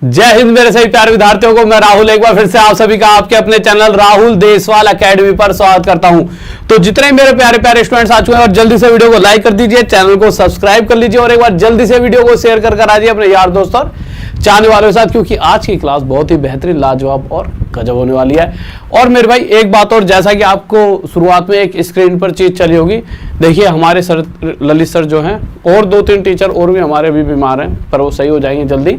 जय हिंद मेरे सही प्यारे विद्यार्थियों को, मैं राहुल एक बार फिर से आप सभी का आपके अपने चैनल राहुल देसवाल एकेडमी पर स्वागत करता हूं। तो जितने मेरे प्यारे प्यारे स्टूडेंट्स आ चुके हैं, और जल्दी से वीडियो को लाइक कर दीजिए, चैनल को सब्सक्राइब कर लीजिए और एक बार जल्दी से वीडियो को शेयर कर आइए अपने यार दोस्त और चाहने वालों के साथ, क्योंकि आज की क्लास बहुत ही बेहतरीन, लाजवाब और गजब होने वाली है। और मेरे भाई एक बात और, जैसा कि आपको शुरुआत में एक स्क्रीन पर चीज चली होगी, देखिए हमारे सर ललित सर जो हैं और 2-3 टीचर और भी हमारे भी बीमार हैं, पर वो सही हो जाएंगे जल्दी,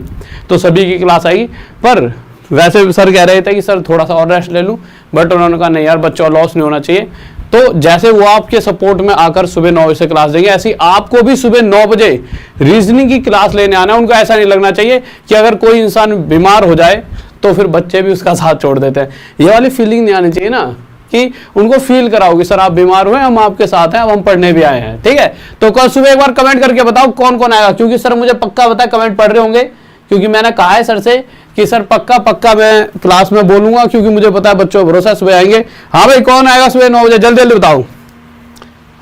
तो सभी की क्लास आएगी। पर वैसे सर कह रहे थे कि सर थोड़ा सा और रेस्ट ले लूं, बट उन्होंने कहा नहीं यार, बच्चों का लॉस नहीं होना चाहिए। तो जैसे वो आपके सपोर्ट में आकर सुबह 9 बजे से क्लास देंगे, ऐसी आपको भी सुबह 9 बजे रीजनिंग की क्लास लेने आना है। उनको ऐसा नहीं लगना चाहिए कि अगर कोई इंसान बीमार हो जाए तो फिर बच्चे भी उसका साथ छोड़ देते हैं। ये वाली फीलिंग नहीं आनी चाहिए ना, कि उनको फील कराओ कि सर आप बीमार हुए, हम आपके साथ हैं, अब हम पढ़ने भी आए हैं। ठीक है, तो कल सुबह एक बार कमेंट करके बताओ कौन कौन आएगा, क्योंकि सर मुझे पक्का पता है कमेंट पढ़ रहे होंगे, क्योंकि मैंने कहा है सर से कि सर पक्का मैं क्लास में बोलूंगा, क्योंकि मुझे पता है बच्चों को भरोसा सुबह आएंगे। हाँ भाई, कौन आएगा सुबह 9 बजे, जल्दी जल्दी बताओ।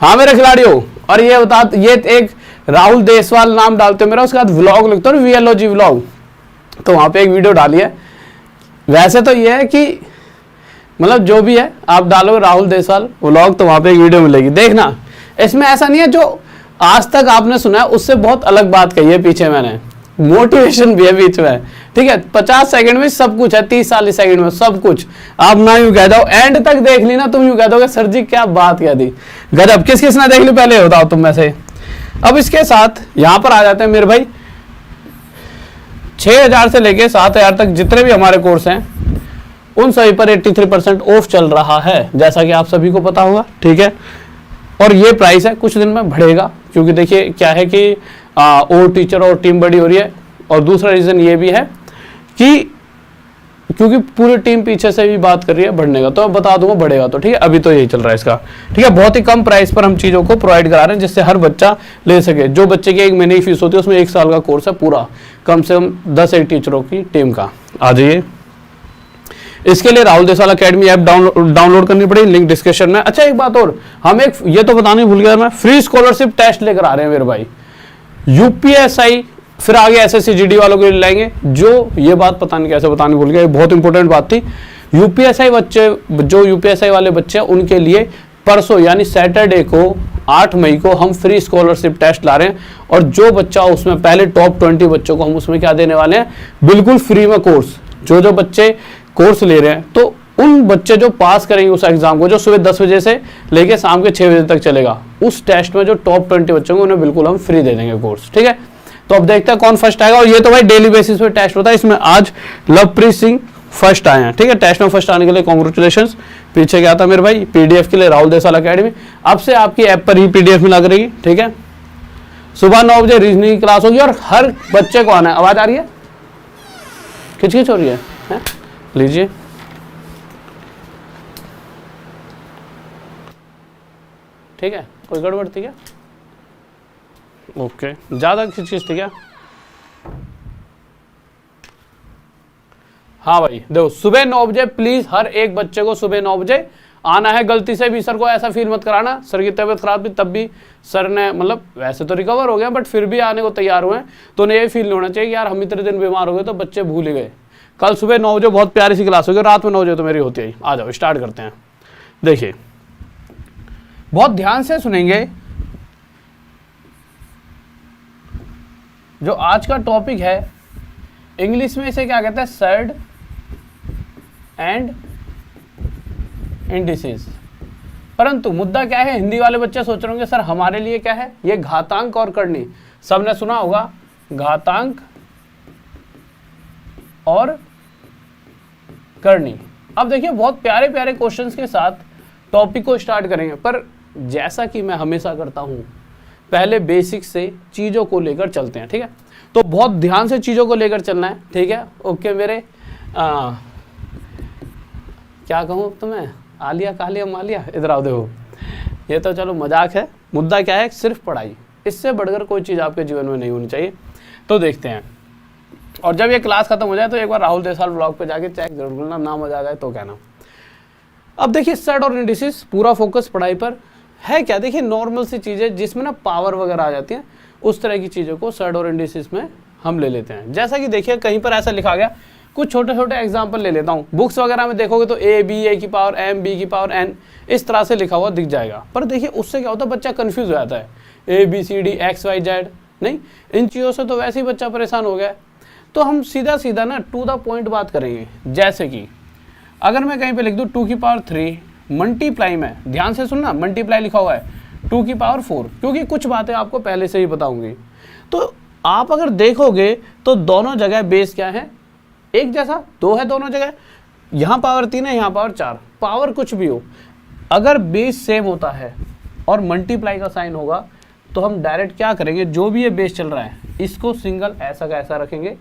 हाँ मेरे खिलाड़ियों, और ये बता, ये एक राहुल देसवाल नाम डालते हो मेरा, उसके बाद व्लॉग लिखते हो, VLOG व्लॉग, तो वहां पे एक वीडियो डाली है। वैसे तो ये है कि मतलब जो भी है आप डालो राहुल देसवाल व्लॉग, तो वहां पे एक वीडियो मिलेगी, देखना। इसमें ऐसा नहीं है जो आज तक आपने सुना है उससे बहुत अलग बात कही है पीछे, मैंने मोटिवेशन भी है बीच में। ठीक है, 50 सेकंड में सब कुछ है, 30-40 सेकंड में सब कुछ। आप ना यूं कह जाओ, एंड तक देख ली ना, तुम यूं कह दोगे सर जी क्या बात कह दी, गजब। किस किस ने देख ली पहले बताओ तुम में से। अब इसके साथ यहां पर आ जाते हैं मेरे भाई, 6000 से लेके 7000 तक जितने भी हमारे कोर्स हैं उन सभी पर 83% ऑफ चल रहा है, जैसा कि आप सभी को पता होगा। ठीक है, और ये प्राइस है, कुछ दिन में बढ़ेगा, क्योंकि देखिए क्या है कि और टीचर और टीम बड़ी हो रही है, और दूसरा रीजन ये भी है कि क्योंकि पूरी टीम पीछे से भी बात कर रही है बढ़ने का, तो मैं बता दूंगा बढ़ेगा। तो ठीक है, अभी तो यही चल रहा है इसका। ठीक है, बहुत ही कम प्राइस पर हम चीजों को प्रोवाइड करा रहे हैं, जिससे हर बच्चा ले सके। जो बच्चे की 1 महीने की फीस होती है, उसमें 1 साल का कोर्स है पूरा, कम से कम 10-1 टीचरों की टीम का। आ जाइए, इसके लिए Rahul Deswal academy app download करनी पड़ेगी, लिंक डिस्क्रिप्शन में। अच्छा एक बात और, हम एक ये तो बताने भूल गया मैं, फ्री स्कॉलरशिप टेस्ट लेकर आ रहे हैं मेरे भाई, UPSI, फिर आगे SSC GD वालों के लिए लाएंगे। जो ये बात पता नहीं कैसे बताने भूल गया, ये बहुत इंपॉर्टेंट बात थी। UPSI बच्चे, जो UPSI वाले बच्चे हैं उनके लिए परसों यानी सैटरडे को 8 मई को हम फ्री स्कॉलरशिप टेस्ट ला रहे हैं, और जो बच्चा उसमें पहले टॉप 20 बच्चों को हम उसमें क्या देने वाले हैं, बिल्कुल फ्री में कोर्स। जो बच्चे कोर्स ले रहे हैं, तो उन बच्चे जो पास करेंगे उस एग्जाम को, जो सुबह 10 बजे से लेके शाम के 6 बजे तक चलेगा, उस टेस्ट में जो टॉप 20 बच्चों को उन्हें बिल्कुल हम फ्री दे देंगे कोर्स। ठीक है, तो अब देखते हैं कौन फर्स्ट आएगा। और ये तो भाई डेली बेसिस पे टेस्ट होता है, इसमें आज लवप्रीत सिंह फर्स्ट आए हैं। ठीक है, टेस्ट में फर्स्ट आने के लिए कॉन्ग्रेचुलेशन। पीछे क्या था मेरे भाई, PDF के लिए राहुल देसवाल एकेडमी, अब से आपकी ऐप पर ही PDF मिला करेगी। ठीक है, सुबह 9 बजे रीजनिंग की क्लास होगी और हर बच्चे को आना है। आवाज आ रही है, खिचखिच हो रही है? लीजिए, ठीक है, कोई गड़बड़ थी क्या? ओके, ज्यादा खिचखिच थी क्या? हाँ भाई देखो, सुबह 9 बजे प्लीज हर एक बच्चे को सुबह 9 बजे आना है। गलती से भी सर को ऐसा फील मत कराना, सर की तबीयत खराब थी तब भी सर ने, मतलब वैसे तो रिकवर हो गया बट फिर भी आने को तैयार हुए हैं, तो उन्हें ये फील नहीं होना चाहिए कि यार हम इतने दिन बीमार हो गए तो बच्चे भूल ही गए। कल सुबह 9 बजे बहुत प्यारी सी क्लास होगी, रात में 9 बजे तो मेरी होती है। आ जाओ स्टार्ट करते हैं। देखिए बहुत ध्यान से सुनेंगे, जो आज का टॉपिक है इंग्लिश में इसे क्या कहते हैं, सैड एंड इंडिसेस। परंतु मुद्दा क्या है, हिंदी वाले बच्चे सोच रहे होंगे सर हमारे लिए क्या है, ये घातांक और करनी, सबने सुना होगा घातांक और करनी। अब देखिए बहुत प्यारे प्यारे क्वेश्चंस के साथ टॉपिक को स्टार्ट करेंगे, पर जैसा कि मैं हमेशा करता हूं, पहले बेसिक से चीजों को लेकर चलते हैं। ठीक है, तो बहुत ध्यान से चीजों को लेकर चलना है। ठीक है, ओके मेरे क्या कहूँ तुम्हें, आलिया कालिया मालिया, इधर आओ। देखो ये तो चलो मजाक है, मुद्दा क्या है, सिर्फ पढ़ाई, इससे बढ़कर कोई चीज आपके जीवन में नहीं होनी चाहिए। तो देखते हैं, और जब ये क्लास खत्म हो जाए तो एक बार राहुल देसवाल ब्लॉग पे जाके चेक जरूर करना, ना मजा आ जाए तो कहना। अब देखिए सेट और इंडिसेस, पूरा फोकस पढ़ाई पर है। क्या देखिए नॉर्मल सी चीजें जिसमें ना पावर वगैरह आ जाती है, उस तरह की चीजों को सेट और इंडिसेस में हम ले लेते हैं। जैसा कि देखिए कहीं पर ऐसा लिखा गया, कुछ छोटे छोटे एग्जाम्पल ले लेता हूँ। बुक्स वगैरह में देखोगे तो ए की पावर एम, बी की पावर एन, इस तरह से लिखा हुआ दिख जाएगा। पर देखिए उससे क्या होता है, बच्चा कंफ्यूज हो जाता है, A B C D X Y Z, नहीं, इन चीज़ों से तो वैसे ही बच्चा परेशान हो गया है। तो हम सीधा सीधा ना टू द पॉइंट बात करेंगे। जैसे कि अगर मैं कहीं पे लिख दूँ 2 की पावर 3 मल्टीप्लाई में, ध्यान से सुनना, मल्टीप्लाई लिखा हुआ है 2 की पावर 4, क्योंकि कुछ बातें आपको पहले से ही बताऊंगी। तो आप अगर देखोगे तो दोनों जगह बेस क्या है, एक जैसा, 2 है दोनों जगह, यहाँ पावर 3 है, यहाँ पावर 4, पावर कुछ भी हो, अगर बेस सेम होता है और मल्टीप्लाई का साइन होगा तो हम डायरेक्ट क्या करेंगे, जो भी ये बेस चल रहा है इसको सिंगल ऐसा का ऐसा रखेंगे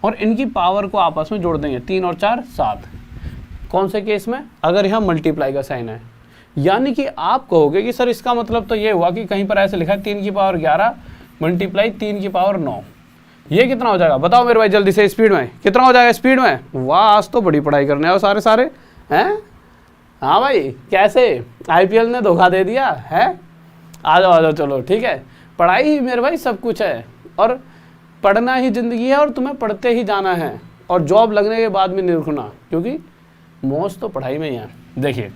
और इनकी पावर को आपस में जोड़ देंगे, 3 और 4 7। कौन से केस में, अगर यहाँ मल्टीप्लाई का साइन है। यानी कि आप कहोगे कि सर इसका मतलब तो ये हुआ कि कहीं पर ऐसे लिखा है 3 की पावर 11 मल्टीप्लाई 3 की पावर 9, ये कितना हो जाएगा बताओ मेरे भाई जल्दी से, स्पीड में कितना हो जाएगा, स्पीड में। वाह, आज तो बड़ी पढ़ाई करने आओ सारे हैं। हाँ भाई, कैसे आईपीएल ने धोखा दे दिया है, आ जाओ चलो ठीक है। पढ़ाई ही मेरे भाई सब कुछ है, और पढ़ना ही ज़िंदगी है, और तुम्हें पढ़ते ही जाना है, और जॉब लगने के बाद में नहीं रुकना, क्योंकि मौज तो पढ़ाई में ही है। देखिए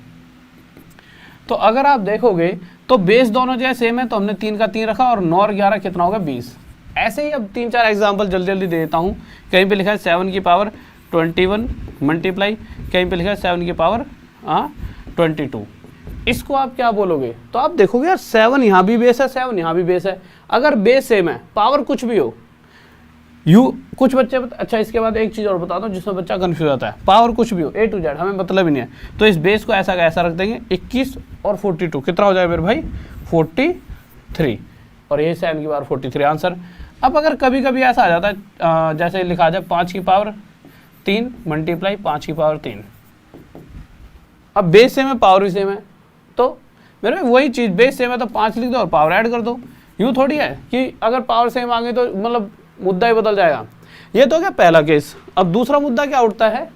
तो अगर आप देखोगे तो बेस दोनों जगह सेम है, तो हमने 3 का 3 रखा और 9 और 11 कितना होगा 20। ऐसे ही अब 3-4 एग्जाम्पल जल्दी दे देता हूँ। कहीं पे लिखा है 7 की पावर 21 मल्टीप्लाई, कहीं पे लिखा है 7 की पावर 22। इसको आप क्या बोलोगे, तो आप देखोगे यार 7 यहाँ भी बेस है, 7 यहाँ भी बेस है। अगर बेस सेम है, पावर कुछ भी हो, कुछ बच्चे अच्छा इसके बाद एक चीज़ और बता दो जिसमें बच्चा कंफ्यूज होता है, पावर कुछ भी हो A to Z हमें मतलब ही नहीं है, तो इस बेस को ऐसा का ऐसा रख देंगे। 21 और 42 कितना हो जाएगा मेरे भाई 43, और ये 7 की पावर 43 आंसर। अब अगर कभी कभी ऐसा आ जाता है जैसे लिखा जाए 5 की पावर 3 मल्टीप्लाई 5 की पावर 3, अब बेस सेम है पावर भी सेम है, तो मेरे भाई वही चीज़ बेस सेम है तो 5 लिख दो और पावर ऐड कर दो। यूँ थोड़ी है कि अगर पावर सेम आ गई तो मतलब मुद्दा ही बदल जाएगा। ये तो क्या पहला केस। अब दूसरा मुद्दा क्या उठता है,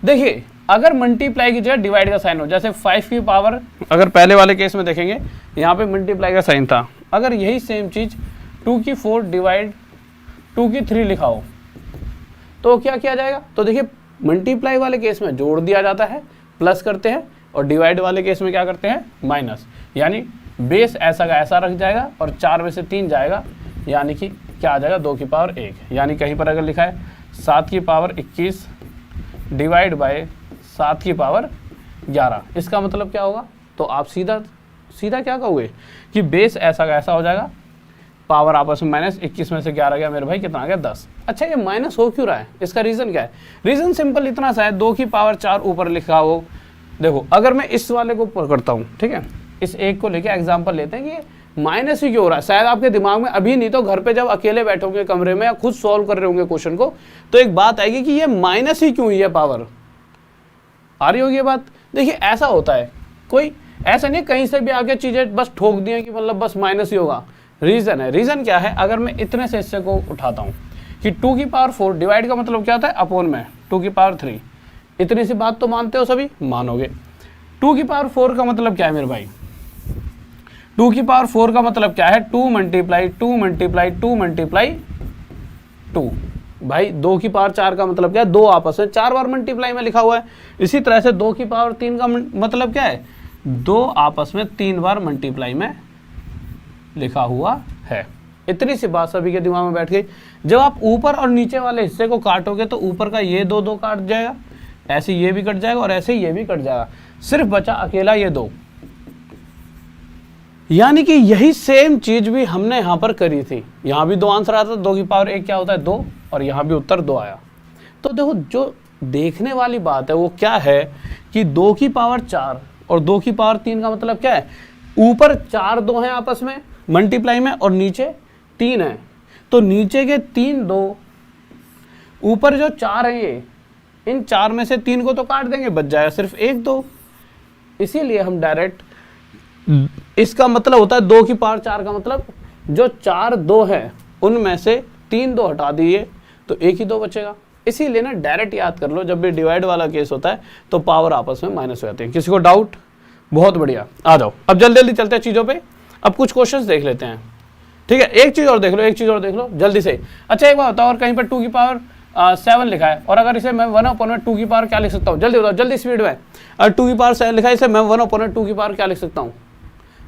देखिए अगर मल्टीप्लाई की जगह डिवाइड का साइन हो, जैसे 5 की पावर, अगर पहले वाले केस में देखेंगे यहाँ पे मल्टीप्लाई का साइन था, अगर यही सेम चीज़ 2 की 4 डिवाइड 2 की 3 लिखा हो तो क्या किया जाएगा, तो देखिए मल्टीप्लाई वाले केस में जोड़ दिया जाता है, प्लस करते हैं, और डिवाइड वाले केस में क्या करते हैं माइनस। यानी बेस ऐसा का ऐसा रख जाएगा और 4 में से 3 जाएगा, यानी कि क्या आ जाएगा 2 की पावर 1। यानी कहीं पर अगर लिखा है 7 की पावर 21 डिवाइड बाय 7 की पावर 11, इसका मतलब क्या होगा, तो आप सीधा क्या कहोगे कि बेस ऐसा का ऐसा हो जाएगा, पावर आपस में माइनस, 21 में से 11 गया मेरे भाई कितना आ गया 10। अच्छा ये माइनस हो क्यों रहा है, इसका रीज़न क्या है, रीज़न सिंपल इतना सा है, 2 की पावर 4 ऊपर लिखा हो। देखो अगर मैं इस वाले को करता हूँ, ठीक है, इस एक को लेके एग्जाम्पल लेते हैं कि माइनस ही क्यों हो रहा है। शायद आपके दिमाग में अभी नहीं तो घर पे जब अकेले बैठोगे कमरे में या खुद सॉल्व कर रहे होंगे क्वेश्चन को, तो एक बात आएगी कि ये माइनस ही क्यों हुई है, पावर आ रही होगी ये बात। देखिए ऐसा होता है, कोई ऐसा नहीं कहीं से भी आके चीज़ें बस ठोक दी कि मतलब बस माइनस ही होगा। रीज़न है, रीज़न क्या है, अगर मैं इतने से हिस्से को उठाता हूँ कि 2 की पावर 4 डिवाइड का मतलब क्या होता है अपोन में 2 की पावर 3, इतनी सी बात तो मानते हो सभी, मानोगे। 2 की पावर 4 का मतलब क्या है मेरे भाई, 2 की पावर 4 का मतलब क्या है 2 मल्टीप्लाई 2 मल्टीप्लाई 2 मल्टीप्लाई 2। भाई 2 की पावर 4 का मतलब क्या है, 2 आपस में 4 बार मल्टीप्लाई में लिखा हुआ है। इसी तरह से 2 की पावर 3 का मतलब क्या है, 2 आपस में 3 बार मल्टीप्लाई में लिखा हुआ है। इतनी सी बात सभी के दिमाग में बैठ गई। जब आप ऊपर और नीचे वाले हिस्से को काटोगे तो ऊपर का ये 2 काट जाएगा, ऐसे ये भी कट जाएगा और ऐसे ये भी कट जाएगा, सिर्फ बचा अकेला ये 2। यानी कि यही सेम चीज भी हमने यहाँ पर करी थी, यहाँ भी 2 आंसर आता, 2 की पावर 1 क्या होता है 2, और यहाँ भी उत्तर 2 आया। तो देखो जो देखने वाली बात है वो क्या है कि 2 की पावर 4 और 2 की पावर 3 का मतलब क्या है, ऊपर 4 2 हैं आपस में मल्टीप्लाई में और नीचे 3 है, तो नीचे के 3 2, ऊपर जो 4 है ये, इन 4 में से 3 को तो काट देंगे, बच जाएगा सिर्फ 1 2। इसीलिए हम डायरेक्ट, इसका मतलब होता है 2 की पावर 4 का मतलब जो 4 2 है उनमें से 3 2 हटा दिए तो 1 ही 2 बचेगा। इसीलिए ना डायरेक्ट याद कर लो, जब भी डिवाइड वाला केस होता है तो पावर आपस में माइनस हो जाते हैं। किसी को डाउट? बहुत बढ़िया, आ जाओ अब जल्दी जल्दी चलते हैं चीज़ों पे। अब कुछ क्वेश्चंस देख लेते हैं। ठीक है, एक चीज और देख लो, एक चीज और देख लो जल्दी से। अच्छा एक बात बताओ, और कहीं पर 2 की पावर 7 लिखा है, और अगर इसे मैं 1/2 की पावर क्या लिख सकता हूँ, जल्दी बताओ, जल्दी स्पीड में। और 2 की पावर 7 लिखा है, इसे मैं 1/2 की पावर क्या लिख सकता हूँ,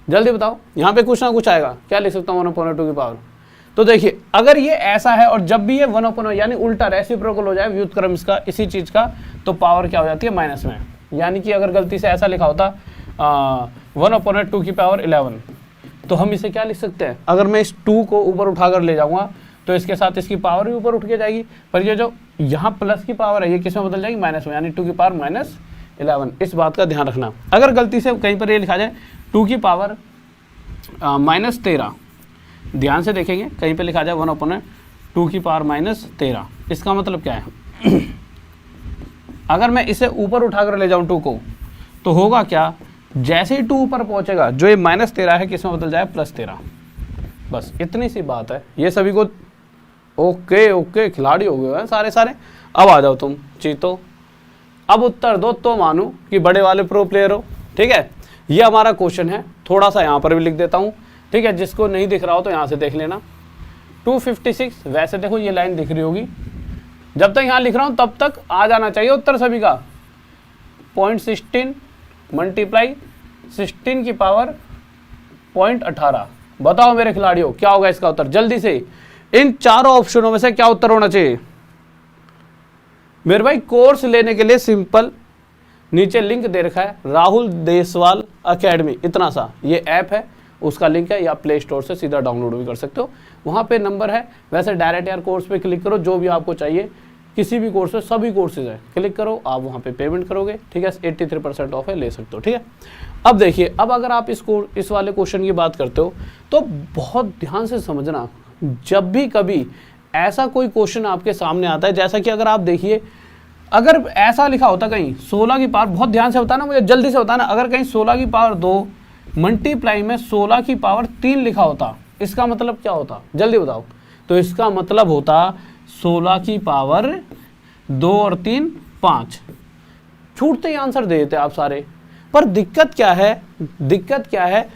जल्दी बताओ। यहाँ पे कुछ ना कुछ आएगा, क्या लिख सकता हूँ 1/2 की पावर। तो देखिए अगर ये ऐसा है और जब भी ये 1/, यानी उल्टा रेसिप्रोकल हो जाए व्युत्क्रम इसका इसी चीज का, तो पावर क्या हो जाती है माइनस में। यानी कि अगर गलती से ऐसा लिखा होता 1/2 की पावर 11, तो हम इसे क्या लिख सकते हैं, अगर मैं इस 2 को ऊपर उठाकर ले जाऊंगा तो इसके साथ इसकी पावर भी ऊपर उठ के जाएगी, पर ये जो यहाँ प्लस की पावर है ये किस में बदल जाएगी, माइनस में, यानी 2 की पावर -11। इस बात का ध्यान रखना। अगर गलती से कहीं पर ये लिखा जाए 2 की पावर -13, ध्यान से देखेंगे, कहीं पे लिखा जाए 1/2 की पावर -13, इसका मतलब क्या है अगर मैं इसे ऊपर उठाकर ले जाऊं 2 को, तो होगा क्या, जैसे ही 2 ऊपर पहुंचेगा जो ये -13 है किस में बदल जाए +13। बस इतनी सी बात है, ये सभी को ओके ओके खिलाड़ी हो गए हैं सारे। अब आ जाओ तुम चीतो, अब उत्तर दो तो मानो कि बड़े वाले प्रो प्लेयर हो। ठीक है, ये हमारा क्वेश्चन है, थोड़ा सा यहाँ पर भी लिख देता हूँ। ठीक है, जिसको नहीं दिख रहा हो तो यहाँ से देख लेना। 256, वैसे देखो ये लाइन दिख रही होगी, जब तक यहाँ लिख रहा हूँ तब तक आ जाना चाहिए उत्तर सभी का। 0.16 मल्टीप्लाई 16 की पावर 0.18, बताओ मेरे खिलाड़ियों क्या होगा इसका उत्तर, जल्दी से। इन चारों ऑप्शनों में से क्या उत्तर होना चाहिए मेरे भाई। कोर्स लेने के लिए सिंपल नीचे लिंक दे रखा है, राहुल देसवाल एकेडमी, इतना सा ये ऐप है, उसका लिंक है, या प्ले स्टोर से सीधा डाउनलोड भी कर सकते हो, वहाँ पे नंबर है। वैसे डायरेक्ट यार कोर्स पे क्लिक करो, जो भी आपको चाहिए, किसी भी कोर्स पे, सभी कोर्सेज है, क्लिक करो, आप वहाँ पे पेमेंट करोगे। ठीक है, 83% ऑफ है, ले सकते हो। ठीक है, अब देखिए, अब अगर आप इस वाले क्वेश्चन की बात करते हो तो बहुत ध्यान से समझना, जब भी कभी ऐसा कोई क्वेश्चन आपके सामने आता है, जैसा कि अगर आप देखिए, अगर ऐसा लिखा होता कहीं 16 की पावर, बहुत ध्यान से बताना मुझे, जल्दी से बताना, अगर कहीं 16 की पावर 2 मल्टीप्लाई में 16 की पावर 3 लिखा होता, इसका मतलब क्या होता, जल्दी बताओ। तो इसका मतलब होता 16 की पावर 2 और 3 5, छूटते ही आंसर दे देते आप सारे। पर दिक्कत क्या है, दिक्कत क्या है,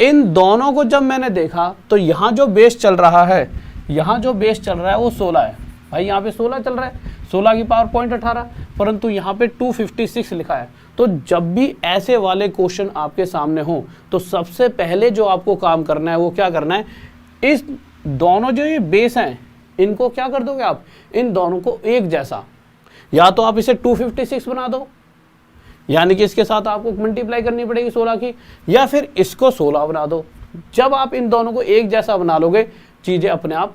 इन दोनों को जब मैंने देखा तो यहाँ जो बेस चल रहा है, यहाँ जो बेस चल रहा है वो 16 है भाई, यहाँ पे 16 चल रहा है, 16 की पावर 0.18, परंतु यहाँ पे 256 लिखा है। तो जब भी ऐसे वाले क्वेश्चन आपके सामने हो तो सबसे पहले जो आपको काम करना है वो क्या करना है, इस दोनों जो ये बेस हैं इनको क्या कर दोगे आप, इन दोनों को एक जैसा, या तो आप इसे 256 बना दो, यानी कि इसके साथ आपको मल्टीप्लाई करनी पड़ेगी 16 की, या फिर इसको 16 बना दो। जब आप इन दोनों को एक जैसा बना लोगे, चीजें अपने आप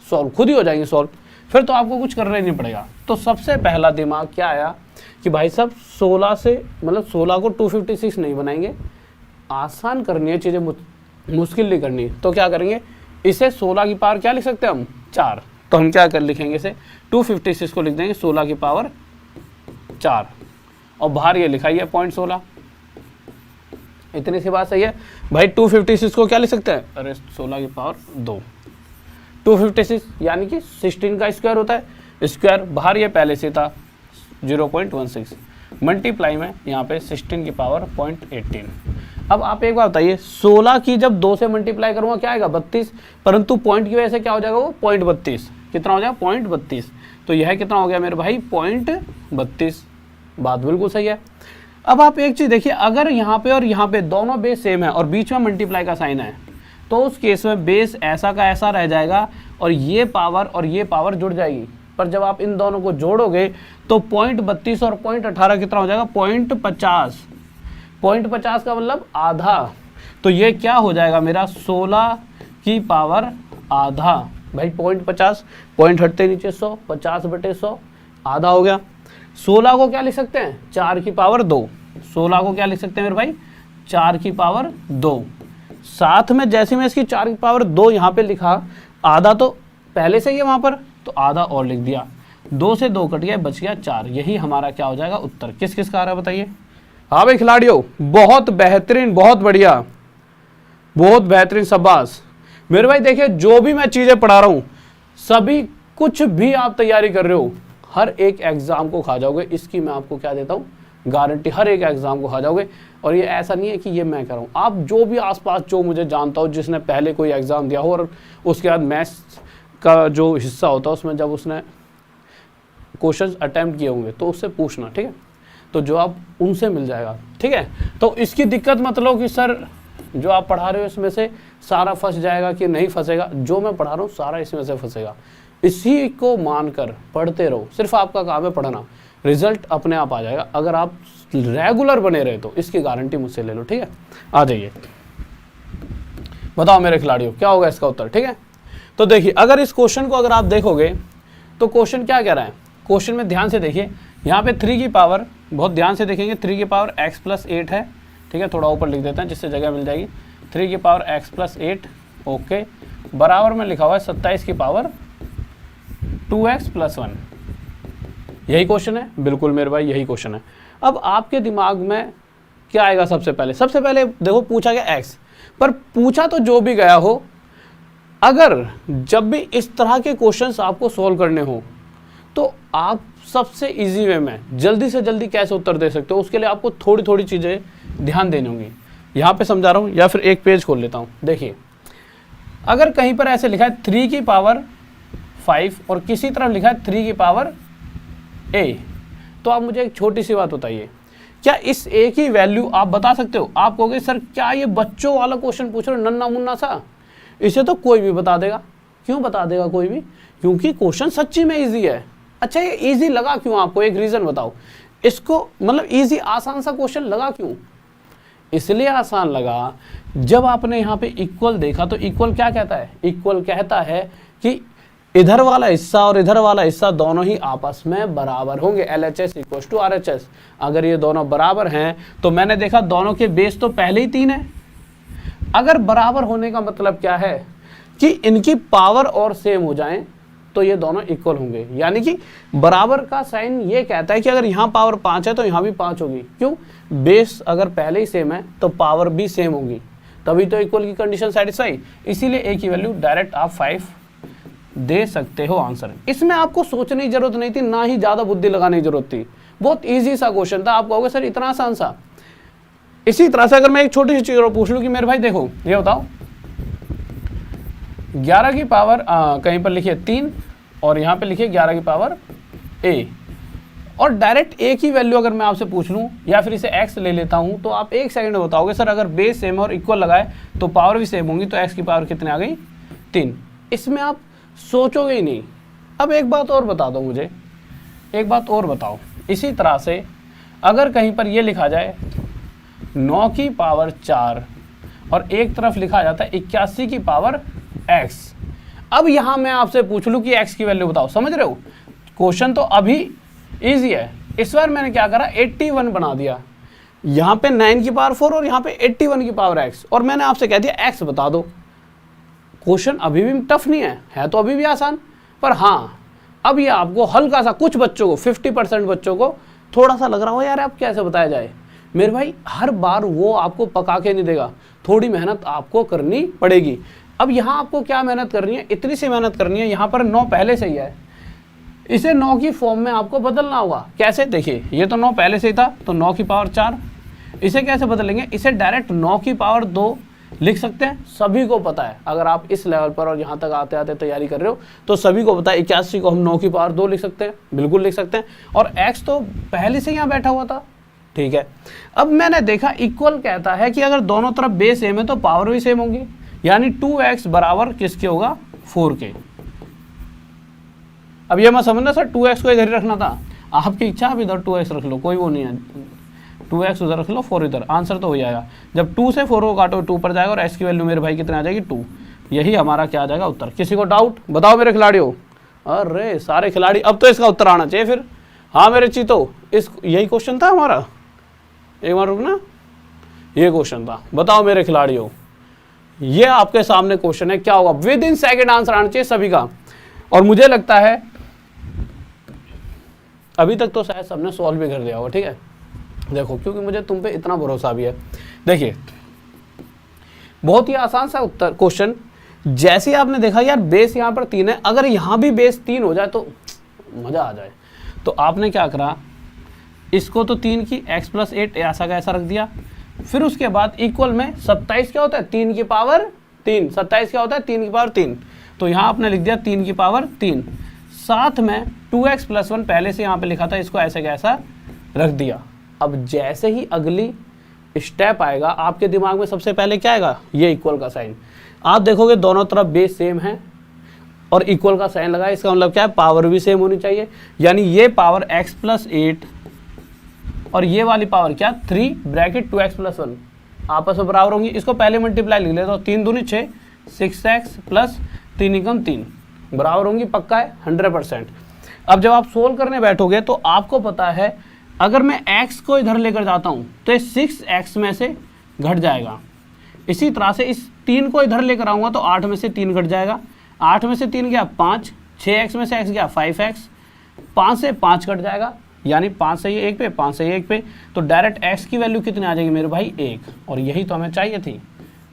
सॉल्व, खुद ही हो जाएंगी सॉल्व, फिर तो आपको कुछ करना ही नहीं पड़ेगा। तो सबसे पहला दिमाग क्या आया कि भाई साहब 16 से, मतलब 16 को 256 नहीं बनाएंगे, आसान करनी है चीजें, मुश्किल नहीं करनी। तो क्या करेंगे, इसे 16 की पावर क्या लिख सकते हैं हम, 4। तो हम क्या कर लिखेंगे, इसे 256 को लिख देंगे 16 की पावर 4, और बाहर ये लिखा है 0.16। इतनी सी बात सही है भाई। 256 को क्या लिख सकते हैं, अरे 16 की पावर 2, 256 यानी कि 16 का स्क्वायर होता है, स्क्वायर बाहर ये पहले से था 0.16, मल्टीप्लाई में यहाँ पे 16 की पावर 0.18। अब आप एक बात बताइए, 16 की जब 2 से मल्टीप्लाई करूँगा क्या आएगा, 32, परंतु पॉइंट की वजह से क्या हो जाएगा वो 0.32, कितना हो जाएगा 0.32, तो यह कितना हो गया मेरे भाई 0.32। बात बिल्कुल सही है। अब आप एक चीज़ देखिए, अगर यहाँ पे और यहाँ पे दोनों बेस सेम है और बीच में मल्टीप्लाई का साइन है, तो उस केस में बेस ऐसा का ऐसा रह जाएगा और ये पावर जुड़ जाएगी। पर जब आप इन दोनों को जोड़ोगे तो 0.32 और 0.18 कितना हो जाएगा 0.50, 0.50 का मतलब आधा, तो ये क्या हो जाएगा मेरा 16 की पावर आधा। भाई 0.50, पॉइंट हटते नीचे 100, 50/100 आधा हो गया। 16 को क्या लिख सकते हैं 4 की पावर 2, 16 को क्या लिख सकते हैं मेरे भाई 4 की पावर 2। साथ में जैसे मैं इसकी 4 की पावर 2 यहाँ पे लिखा, आधा तो पहले से ही है वहाँ पर, तो आधा और लिख दिया, 2 से 2 कट गया, बच गया 4। यही हमारा क्या हो जाएगा उत्तर। किस किस का आ रहा है बताइए। हाँ भाई खिलाड़ियों, बहुत बेहतरीन, बहुत बढ़िया, बहुत बेहतरीन, शाबाश मेरे भाई। देखिए जो भी मैं चीज़ें पढ़ा रहा हूँ, सभी कुछ भी आप तैयारी कर रहे हो, हर एक एग्जाम को खा जाओगे, इसकी मैं आपको क्या देता हूँ गारंटी हर एक एग्जाम को खा जाओगे। और ये ऐसा नहीं है कि ये मैं कह रहा हूँ, आप जो भी आसपास जो मुझे जानता हो जिसने पहले कोई एग्ज़ाम दिया हो और उसके बाद मैथ्स का जो हिस्सा होता है उसमें जब उसने क्वेश्चन अटैम्प्ट किए होंगे तो उससे पूछना, ठीक है, तो जवाब उनसे मिल जाएगा, ठीक है। तो इसकी दिक्कत मत लो कि सर जो आप पढ़ा रहे हो इसमें से सारा फंस जाएगा कि नहीं फंसेगा, जो मैं पढ़ा रहा हूँ सारा इसमें से फंसेगा। इसी को मानकर पढ़ते रहो, सिर्फ आपका काम है पढ़ना, रिजल्ट अपने आप आ जाएगा अगर आप रेगुलर बने रहे तो, इसकी गारंटी मुझसे ले लो, ठीक है। आ जाइए, बताओ मेरे खिलाड़ियों क्या होगा इसका उत्तर, ठीक है। तो देखिए अगर इस क्वेश्चन को अगर आप देखोगे तो क्वेश्चन क्या कह रहा है, क्वेश्चन में ध्यान से देखिए, यहाँ पे 3 की पावर, बहुत ध्यान से देखेंगे, 3 की पावर x+8 है, ठीक है, थोड़ा ऊपर लिख देते हैं जिससे जगह मिल जाएगी। 3 की पावर x+8, ओके, बराबर में लिखा हुआ है 27 की पावर 2x+1। यही क्वेश्चन है, बिल्कुल मेरे भाई यही क्वेश्चन है। अब आपके दिमाग में क्या आएगा सबसे पहले देखो पूछा गया x, पर पूछा तो जो भी गया हो, अगर जब भी इस तरह के क्वेश्चंस आपको सॉल्व करने हो तो आप सबसे इजी वे में जल्दी से जल्दी कैसे उत्तर दे सकते हो, उसके लिए आपको थोड़ी थोड़ी चीज़ें ध्यान देनी होंगी। यहाँ पे समझा रहा हूँ या फिर एक पेज खोल लेता हूँ। देखिए अगर कहीं पर ऐसे लिखा है 3 की पावर 5 और किसी तरफ लिखा है 3 की पावर a, तो आप मुझे एक छोटी सी बात बताइए, क्या इस a की वैल्यू आप बता सकते हो? आप कहोगे सर क्या ये बच्चों वाला क्वेश्चन पूछ रहे हो, नन्ना मुन्ना सा, इसे तो कोई भी बता देगा। क्यों बता देगा कोई भी? क्योंकि क्वेश्चन सच्ची में इजी है। अच्छा ये इजी लगा क्यों आपको, एक रीज़न बताओ इसको, मतलब इजी आसान सा क्वेश्चन लगा क्यों? इसलिए आसान लगा, जब आपने यहाँ पे इक्वल देखा तो इक्वल क्या कहता है, इक्वल कहता है कि इधर वाला हिस्सा और इधर वाला हिस्सा दोनों ही आपस में बराबर होंगे, LHS = RHS। अगर ये दोनों बराबर हैं तो मैंने देखा दोनों के बेस तो पहले ही 3 है। अगर बराबर होने का मतलब क्या है कि इनकी पावर और सेम हो जाएं तो ये दोनों इक्वल होंगे, यानी कि बराबर का साइन ये कहता है कि अगर यहाँ पावर 5 है तो यहाँ भी 5 होगी। क्यों? बेस अगर पहले ही सेम है तो पावर भी सेम होगी, तभी तो इक्वल की कंडीशन सेटिस्फाई। इसीलिए a की वैल्यू डायरेक्ट आप 5 दे सकते हो आंसर। इसमें आपको सोचने की जरूरत नहीं थी, ना ही ज़्यादा बुद्धि लगाने की जरूरत थी, बहुत ईजी सा क्वेश्चन था। आप कहोगे सर इतना आसान सा। इसी तरह से अगर मैं एक छोटी सी चीज़ और पूछ लूँ कि मेरे भाई देखो ये बताओ 11 की पावर कहीं पर लिखिए 3 और यहाँ पे लिखिए 11 की पावर a, और डायरेक्ट a की वैल्यू अगर मैं आपसे पूछ लूँ या फिर इसे x ले लेता हूँ तो आप 1 सेकंड में बताओगे सर अगर बेस सेम और इक्वल लगाए तो पावर भी सेम होंगी, तो x की पावर कितनी आ गई? 3। इसमें आप सोचोगे ही नहीं। अब एक बात और बता दो मुझे, एक बात और बताओ, इसी तरह से अगर कहीं पर ये लिखा जाए 9 की पावर 4 और एक तरफ लिखा जाता है 81 की पावर x। अब यहाँ मैं आपसे पूछ लूँ कि x की वैल्यू बताओ, समझ रहे हो? क्वेश्चन तो अभी इजी है, इस बार मैंने क्या करा 81 बना दिया, यहाँ पे 9 की पावर 4 और यहाँ पे 81 की पावर x, और मैंने आपसे कह दिया x बता दो। क्वेश्चन अभी भी टफ नहीं है तो अभी भी आसान, पर हाँ अब ये आपको हल्का सा, कुछ बच्चों को 50% बच्चों को थोड़ा सा लग रहा हो यार अब कैसे बताया जाए। मेरे भाई हर बार वो आपको पका के नहीं देगा, थोड़ी मेहनत आपको करनी पड़ेगी। अब यहाँ आपको क्या मेहनत करनी है, इतनी सी मेहनत करनी है, यहाँ पर 9 पहले से ही है, इसे 9 की फॉर्म में आपको बदलना होगा। कैसे? देखिए ये तो 9 पहले से ही था तो 9 की पावर 4, इसे कैसे बदलेंगे? इसे डायरेक्ट 9 की पावर 2 लिख सकते हैं, सभी को पता है। अगर आप इस लेवल पर और यहाँ तक आते आते तैयारी कर रहे हो तो सभी को पता है 81 को हम 9 की पावर 2 लिख सकते हैं, बिल्कुल लिख सकते हैं, और x तो पहले से यहाँ बैठा हुआ था, ठीक है। अब मैंने देखा इक्वल कहता है कि अगर दोनों तरफ बेस सेम है तो पावर भी सेम होगी, यानी 2x बराबर किसके होगा? 4 के। अब ये मत समझना सर 2x को इधर ही रखना था, आपकी इच्छा, आप इधर 2x रख लो, कोई वो नहीं है, 2x उधर रख लो, 4 इधर, आंसर तो हो जाएगा। जब 2 से 4 को काटो 2 पर जाएगा और x की वैल्यू मेरे भाई कितने आ जाएगी? 2। यही हमारा क्या आ जाएगा उत्तर। किसी को डाउट? बताओ मेरे खिलाड़ियों। अरे सारे खिलाड़ी, अब तो इसका उत्तर आना चाहिए फिर। हाँ मेरे चीतो, इस यही क्वेश्चन था हमारा, एक बार रुकना, ये क्वेश्चन था। बताओ मेरे खिलाड़ियों, ये आपके सामने क्वेश्चन है, क्या होगा? विद इन सेकेंड आंसर आना चाहिए सभी का, और मुझे लगता है अभी तक तो शायद सबने सॉल्व भी कर दिया होगा, ठीक है। देखो क्योंकि मुझे तुम पे इतना भरोसा भी है। देखिए बहुत ही आसान सा उत्तर क्वेश्चन, जैसे ही आपने देखा यार बेस यहाँ पर 3 है, अगर यहाँ भी बेस 3 हो जाए तो मजा आ जाए, तो आपने क्या करा, इसको तो 3 की x प्लस 8 ऐसा का ऐसा रख दिया। फिर उसके बाद इक्वल में 27 क्या होता है 3 की पावर 3, 27 क्या होता है 3 की पावर 3, तो यहाँ आपने लिख दिया 3 की पावर 3। साथ में 2x प्लस 1 पहले से यहाँ पे लिखा था, इसको ऐसे कैसा रख दिया। अब जैसे ही अगली स्टेप आएगा आपके दिमाग में सबसे पहले क्या आएगा, ये इक्वल का साइन। आप देखोगे दोनों तरफ बेस सेम है और इक्वल का साइन लगा है, इसका मतलब क्या है, पावर भी सेम होनी चाहिए। यानी ये पावर x प्लस 8 और ये वाली पावर क्या 3 ब्रैकेट 2x प्लस 1 आपस में बराबर होंगी। इसको पहले मल्टीप्लाई लिख लेता हूँ, 3 दूनी 6, 6x प्लस 3 एकम 3 बराबर होंगी, पक्का है 100%। अब जब आप सोल्व करने बैठोगे तो आपको पता है अगर मैं x को इधर लेकर जाता हूँ तो ये 6x में से घट जाएगा। इसी तरह से इस 3 को इधर लेकर आऊँगा तो 8 में से 3 घट जाएगा, 8 में से 3 गया 5, 6x में से x गया 5x, 5 से 5 कट जाएगा, यानी 5 से ये 1 पे, 5 से ये 1 पे, तो डायरेक्ट x की वैल्यू कितनी आ जाएगी मेरे भाई 1, और यही तो हमें चाहिए थी।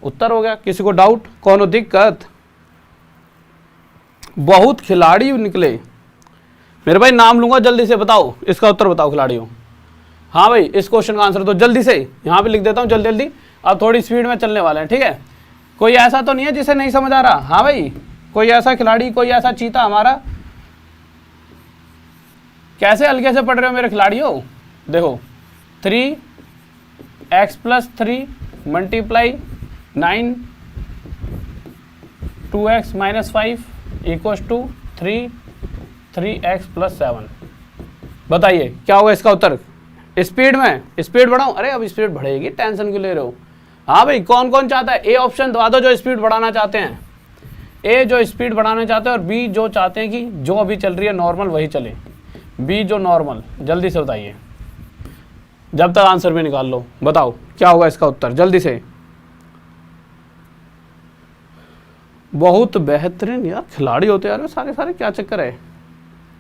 उत्तर हो गया। किसी को डाउट, कौन दिक्कत? बहुत खिलाड़ी निकले मेरे भाई, नाम लूंगा जल्दी से बताओ, इसका उत्तर बताओ खिलाड़ियों। हाँ भाई, इस क्वेश्चन का आंसर तो जल्दी से यहाँ पे लिख देता हूँ, जल्दी जल्दी। अब थोड़ी स्पीड में चलने वाले हैं, ठीक है। कोई ऐसा तो नहीं है जिसे नहीं समझ आ रहा? हाँ भाई, कोई ऐसा खिलाड़ी, कोई ऐसा चीता हमारा? कैसे हल्के से पढ़ रहे हो मेरे खिलाड़ियों? देखो 3x plus 3 multiply 9 2x minus 5 equals to 3x plus 7। बताइए क्या होगा इसका उत्तर? स्पीड में स्पीड बढ़ाऊं? अरे अब स्पीड बढ़ेगी, टेंशन क्यों ले रहे हो? हाँ भाई, कौन कौन चाहता है? ए ऑप्शन दबा दो जो स्पीड बढ़ाना चाहते हैं, ए जो स्पीड बढ़ाना चाहते हैं, और बी जो चाहते हैं कि जो अभी चल रही है नॉर्मल वही चले। बी जो नॉर्मल, जल्दी से बताइए, जब तक आंसर भी निकाल लो। बताओ क्या होगा इसका उत्तर जल्दी से। बहुत बेहतरीन यार खिलाड़ी होते यार सारे सारे, क्या चक्कर है?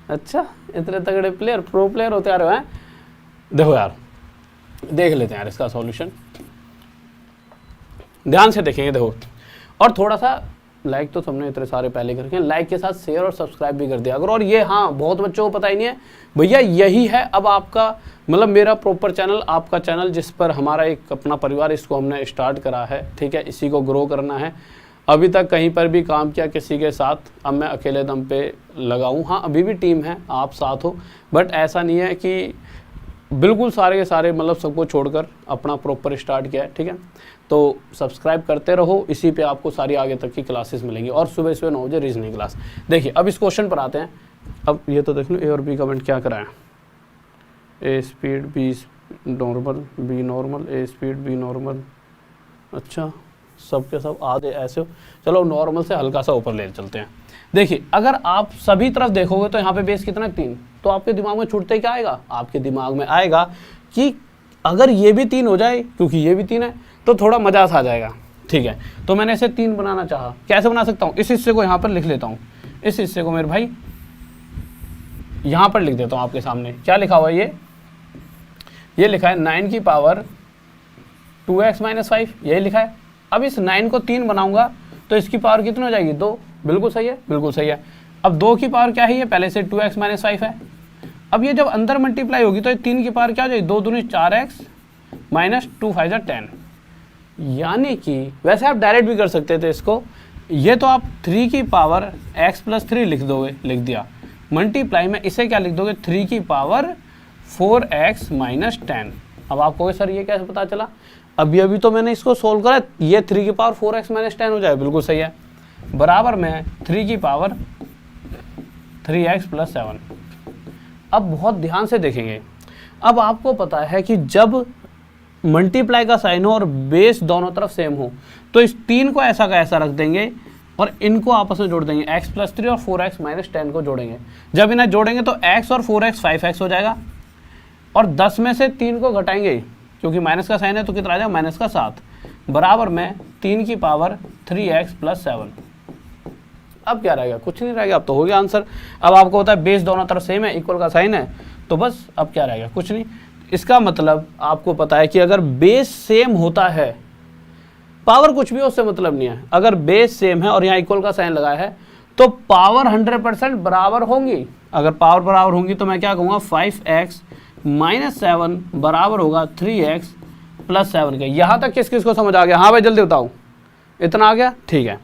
अच्छा, इतने तगड़े प्लेयर, प्रो प्लेयर होते यार हैं। देखो यार, देख लेते हैं यार इसका सॉल्यूशन, ध्यान से देखेंगे। देखो, और थोड़ा सा लाइक तो सबने इतने सारे पहले करके हैं, लाइक के साथ शेयर और सब्सक्राइब भी कर दिया अगर। और ये हाँ, बहुत बच्चों को पता ही नहीं है भैया, यही है अब आपका मतलब मेरा प्रॉपर चैनल, आपका चैनल जिस पर हमारा एक अपना परिवार, इसको हमने स्टार्ट करा है, ठीक है। इसी को ग्रो करना है। अभी तक कहीं पर भी काम किया किसी के साथ, अब मैं अकेले दम पे लगाऊँ। हाँ, अभी भी टीम है, आप साथ हो, बट ऐसा नहीं है कि बिल्कुल सारे के सारे मतलब सबको छोड़कर अपना प्रॉपर स्टार्ट किया है, ठीक है। तो सब्सक्राइब करते रहो, इसी पे आपको सारी आगे तक की क्लासेस मिलेंगी, और सुबह सुबह 9 बजे रीजनिंग क्लास। देखिए अब इस क्वेश्चन पर आते हैं। अब ये तो देख लो, ए और बी कमेंट क्या कराएं, ए speed B normal, B normal, ए स्पीड बी नॉर्मल। अच्छा, सब के सब आधे ऐसे हो, चलो नॉर्मल से हल्का सा ऊपर ले चलते हैं। देखिए अगर आप सभी तरफ देखोगे तो यहाँ पे बेस कितना 3, तो आपके दिमाग में छूटते ही क्या आएगा, आपके दिमाग में आएगा कि अगर ये भी 3 हो जाए, क्योंकि ये भी 3 है, तो थोड़ा मजा सा आ जाएगा, ठीक है। तो मैंने इसे 3 बनाना चाहा, कैसे बना सकता हूँ? इस हिस्से को यहाँ पर लिख लेता हूँ, इस हिस्से को मेरे भाई यहाँ पर लिख देता हूँ आपके सामने। क्या लिखा हुआ है? ये लिखा है 9 की पावर 2x माइनस 5, यही लिखा है। अब इस 9 को 3 बनाऊंगा तो इसकी पावर कितनी हो जाएगी? 2। बिल्कुल सही है, बिल्कुल सही है। अब 2 की पावर क्या है? ये पहले से 2x माइनस 5 है। अब ये जब अंदर मल्टीप्लाई होगी तो 3 की पावर क्या हो जाएगी? 2 दूनी 4x माइनस 2 5 10। यानी कि वैसे आप डायरेक्ट भी कर सकते थे इसको, ये तो आप 3 की पावर x प्लस 3 लिख दोगे, लिख दिया, मल्टीप्लाई में इसे क्या लिख दोगे? 3 की पावर 4x माइनस 10। अब आप कहोगे सर ये कैसे पता चला? अभी तो मैंने इसको सोल्व करा, ये 3 की पावर 4x माइनस 10 हो जाए, बिल्कुल सही है। बराबर में 3 की पावर 3x प्लस 7। अब बहुत ध्यान से देखेंगे, अब आपको पता है कि जब मल्टीप्लाई का साइन हो और बेस दोनों तरफ सेम हो तो इस 3 को ऐसा का ऐसा रख देंगे और इनको आपस में जोड़ देंगे, x प्लस 3 और 4x माइनस 10 को जोड़ेंगे। जब इन्हें जोड़ेंगे तो x और 4x 5x हो जाएगा, और 10 में से 3 को घटाएंगे क्योंकि माइनस का साइन है तो कितना आ जाएगा? माइनस का 7, बराबर में 3 की पावर 3x प्लस 7। अब क्या रहेगा? कुछ नहीं रहेगा, अब तो हो गया आंसर। अब आपको होता है बेस दोनों तरफ सेम है, इक्वल का साइन है, तो बस अब क्या रहेगा? कुछ नहीं। इसका मतलब आपको पता है कि अगर बेस सेम होता है, पावर कुछ भी उससे मतलब नहीं है, अगर बेस सेम है और यहाँ इक्वल का साइन लगाया है तो पावर 100% बराबर होंगी। अगर पावर बराबर होंगी तो मैं क्या कहूँगा? 5x -7 बराबर होगा 3x + 7 के। यहाँ तक किस किस को समझ आ गया? हाँ भाई जल्दी बताओ, इतना आ गया, ठीक है।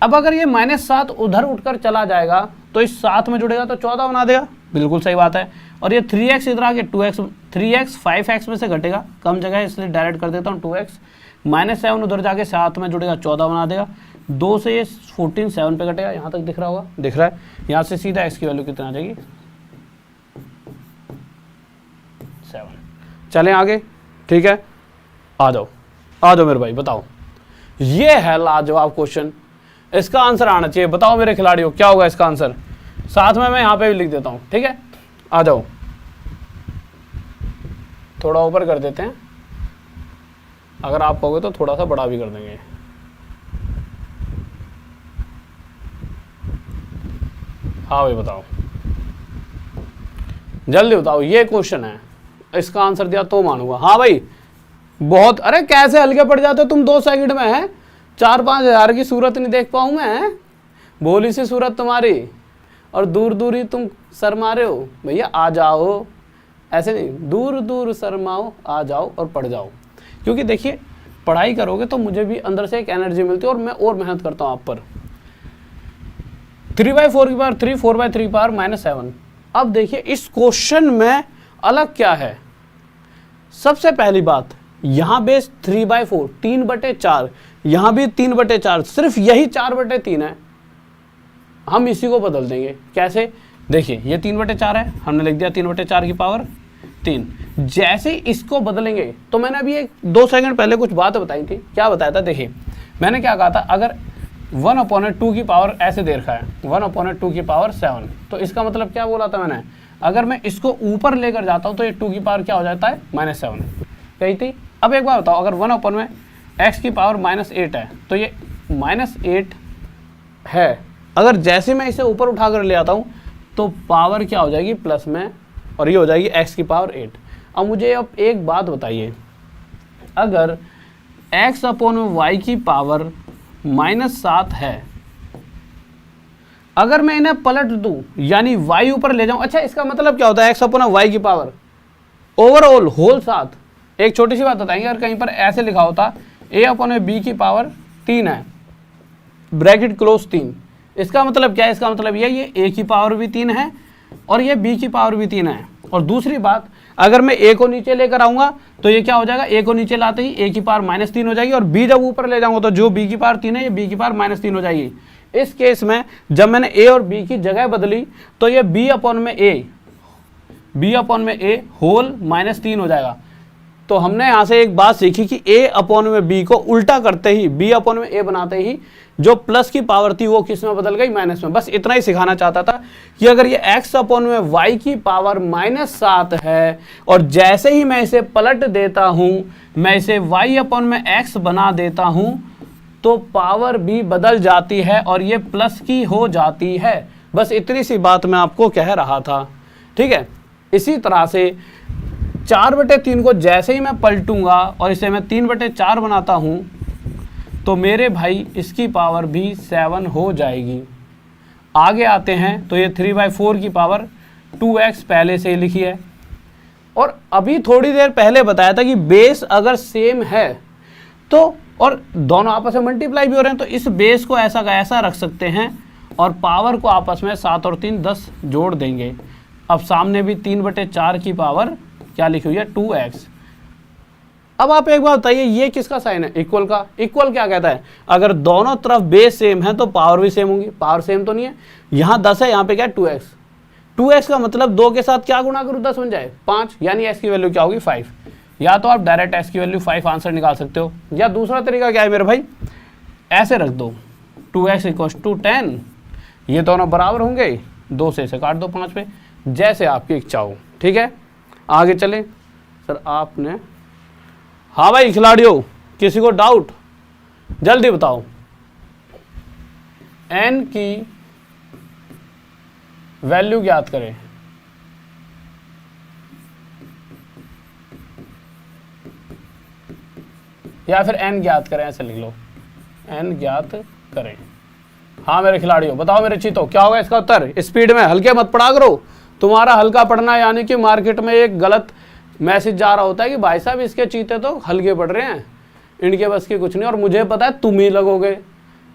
अब अगर ये -7 उधर उठकर चला जाएगा तो इस 7 में जुड़ेगा तो 14 बना देगा, बिल्कुल सही बात है। और ये 3x इधर आगे 2x, 3x 5x में से घटेगा, कम जगह है इसलिए डायरेक्ट कर देता हूँ 2x, -7 उधर जाके 7 में जुड़ेगा 14 बना देगा, 2 से ये 14 7 पे घटेगा, यहाँ तक दिख रहा होगा, दिख रहा है। यहाँ से सीधा x की वैल्यू कितना आ जाएगी 7। चलें आगे, ठीक है, आ जाओ मेरे भाई, बताओ। ये है लाजवाब क्वेश्चन, इसका आंसर आना चाहिए। बताओ मेरे खिलाड़ियों क्या होगा इसका आंसर? साथ में मैं यहाँ पे भी लिख देता हूँ, ठीक है। आ जाओ, थोड़ा ऊपर कर देते हैं, अगर आप कहोगे तो थोड़ा सा बड़ा भी कर देंगे। हाँ भाई बताओ, जल्दी बताओ, ये क्वेश्चन है, इसका आंसर दिया तो मानूंगा। हाँ भाई बहुत, अरे कैसे हल्के पड़ जाते हो तुम 2 सेकंड में, है 4-5 हज़ार की सूरत नहीं देख पाऊँ मैं, भोली सी सूरत तुम्हारी, और दूर दूर ही तुम शर्मा रहे हो। भैया आ जाओ, ऐसे नहीं, दूर दूर शर्माओ, आ जाओ और पढ़ जाओ। क्योंकि देखिए पढ़ाई करोगे तो मुझे भी अंदर से एक एनर्जी मिलती है और मैं और मेहनत करता हूँ आप पर। 3/4 की पावर 3, 4/3 पावर -7। अब देखिए इस क्वेश्चन में अलग क्या है। सबसे पहली बात, यहाँ बेस 3/4 3/4, यहाँ भी 3/4, सिर्फ यही 4/3 है। हम इसी को बदल देंगे, कैसे? देखिए ये 3/4 है, हमने लिख दिया 3/4 की पावर 3। जैसे इसको बदलेंगे तो मैंने अभी एक 2 सेकंड पहले कुछ बात बताई थी। क्या बताया था? देखिए मैंने क्या कहा था, अगर 1/2 की पावर ऐसे दे रखा है 1/2 की पावर 7, तो इसका मतलब क्या बोला था मैंने? अगर मैं इसको ऊपर लेकर जाता हूँ तो ये 2 की पावर क्या हो जाता है? -7 कही थी। अब एक बार बताओ, अगर 1/, में x की पावर -8 है तो ये -8 है, अगर जैसे मैं इसे ऊपर उठा कर ले आता हूँ तो पावर क्या हो जाएगी? प्लस में, और ये हो जाएगी x की पावर 8। अब मुझे अब एक बात बताइए, अगर x/y की पावर -7 है, अगर मैं इन्हें पलट दूं यानी y ऊपर ले जाऊं, अच्छा इसका मतलब क्या होता है? x/y की पावर ओवरऑल होल 7। एक छोटी सी बात बताएंगे, अगर कहीं पर ऐसे लिखा होता a/b की पावर 3 है, ब्रैकेट क्लोज 3, इसका मतलब क्या है? इसका मतलब ये a की पावर भी 3 है और ये b की पावर भी 3 है। और दूसरी बात, अगर मैं a को नीचे लेकर आऊंगा तो ये क्या हो जाएगा? a को नीचे लाते ही a की पावर -3 हो जाएगी, और b जब ऊपर ले जाऊंगा तो जो b की पावर 3 है ये b की पावर -3 हो जाएगी। इस केस में जब मैंने a और b की जगह बदली तो ये b/a होल -3 हो जाएगा। तो हमने यहाँ से एक बात सीखी कि a/b को उल्टा करते ही, b/a बनाते ही जो प्लस की पावर थी वो किस में बदल गई? माइनस में। बस इतना ही सिखाना चाहता था कि अगर ये x/y की पावर -7 है और जैसे ही मैं इसे पलट देता हूँ, मैं इसे y/x बना देता हूँ, तो पावर भी बदल जाती है और ये प्लस की हो जाती है। बस इतनी सी बात मैं आपको कह रहा था, ठीक है। इसी तरह से 4/3 को जैसे ही मैं पलटूंगा और इसे मैं 3/4 बनाता हूं तो मेरे भाई इसकी पावर भी 7 हो जाएगी। आगे आते हैं तो ये 3/4 की पावर 2x पहले से ही लिखी है, और अभी थोड़ी देर पहले बताया था कि बेस अगर सेम है तो, और दोनों आपस में मल्टीप्लाई भी हो रहे हैं, तो इस बेस को ऐसा का ऐसा रख सकते हैं और पावर को आपस में 7 और 3 10 जोड़ देंगे। अब सामने भी 3/4 की पावर क्या लिखी हुई है? 2x। अब आप एक बात बताइए, ये किसका साइन है? इक्वल का। इक्वल क्या कहता है? अगर दोनों तरफ बेस सेम है तो पावर भी सेम होंगी। पावर सेम तो नहीं है, यहाँ 10 है, यहाँ पे क्या है? 2x। 2x का मतलब 2 के साथ क्या गुणा करूँ? 10 बन जाए 5, यानी x की वैल्यू क्या होगी? 5। या तो आप डायरेक्ट x की वैल्यू 5 आंसर निकाल सकते हो, या दूसरा तरीका क्या है मेरे भाई? ऐसे रख दो 2x = 10, ये दोनों बराबर होंगे, 2 से इसे काट दो 5 पे, जैसे आपकी इच्छा हो, ठीक है। आगे चलें। सर आपने, हाँ भाई खिलाड़ियों, किसी को डाउट? जल्दी बताओ। n की वैल्यू ज्ञात करें। या फिर n ज्ञात करें, ऐसे लिख लो, n ज्ञात करें। हाँ मेरे खिलाड़ियों बताओ, मेरे चीतों, क्या होगा इसका उत्तर? स्पीड में, हल्के मत पड़ा करो, तुम्हारा हल्का पढ़ना यानी कि मार्केट में एक गलत मैसेज जा रहा होता है कि भाई साहब इसके चीते तो हल्के पड़ रहे हैं, इनके बस की कुछ नहीं। और मुझे पता है तुम ही लगोगे,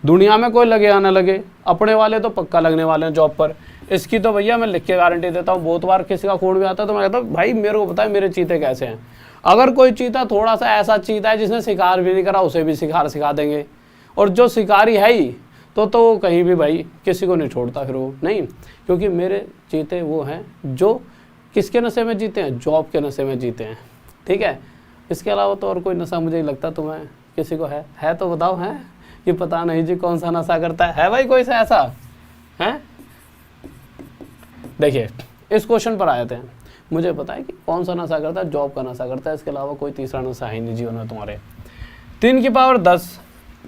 दुनिया में कोई लगे या ना लगे, अपने वाले तो पक्का लगने वाले हैं जॉब पर। इसकी तो भैया मैं लिख के गारंटी देता हूँ। बहुत बार किसी का खून भी आता है तो मैं कहता हूँ भाई मेरे को पता है मेरे चीते कैसे हैं। अगर कोई चीता थोड़ा सा ऐसा चीता है जिसने शिकार भी नहीं करा, उसे भी शिकार सिखा देंगे। और जो शिकारी है ही तो कहीं भी भाई किसी को नहीं छोड़ता फिर वो नहीं, क्योंकि मेरे चीते वो हैं जो किसके नशे में जीते हैं, जॉब के नशे में जीते हैं। ठीक है, इसके अलावा तो और कोई नशा मुझे नहीं लगता तुम्हें किसी को है तो बताओ। है कि पता नहीं जी कौन सा नशा करता है भाई कोई सा ऐसा है? देखिए इस क्वेश्चन पर आए थे, मुझे पता है कि कौन सा नशा करता है, जॉब का नशा करता है, इसके अलावा कोई तीसरा नशा है नहीं जीवन में तुम्हारे। 3 की पावर 10,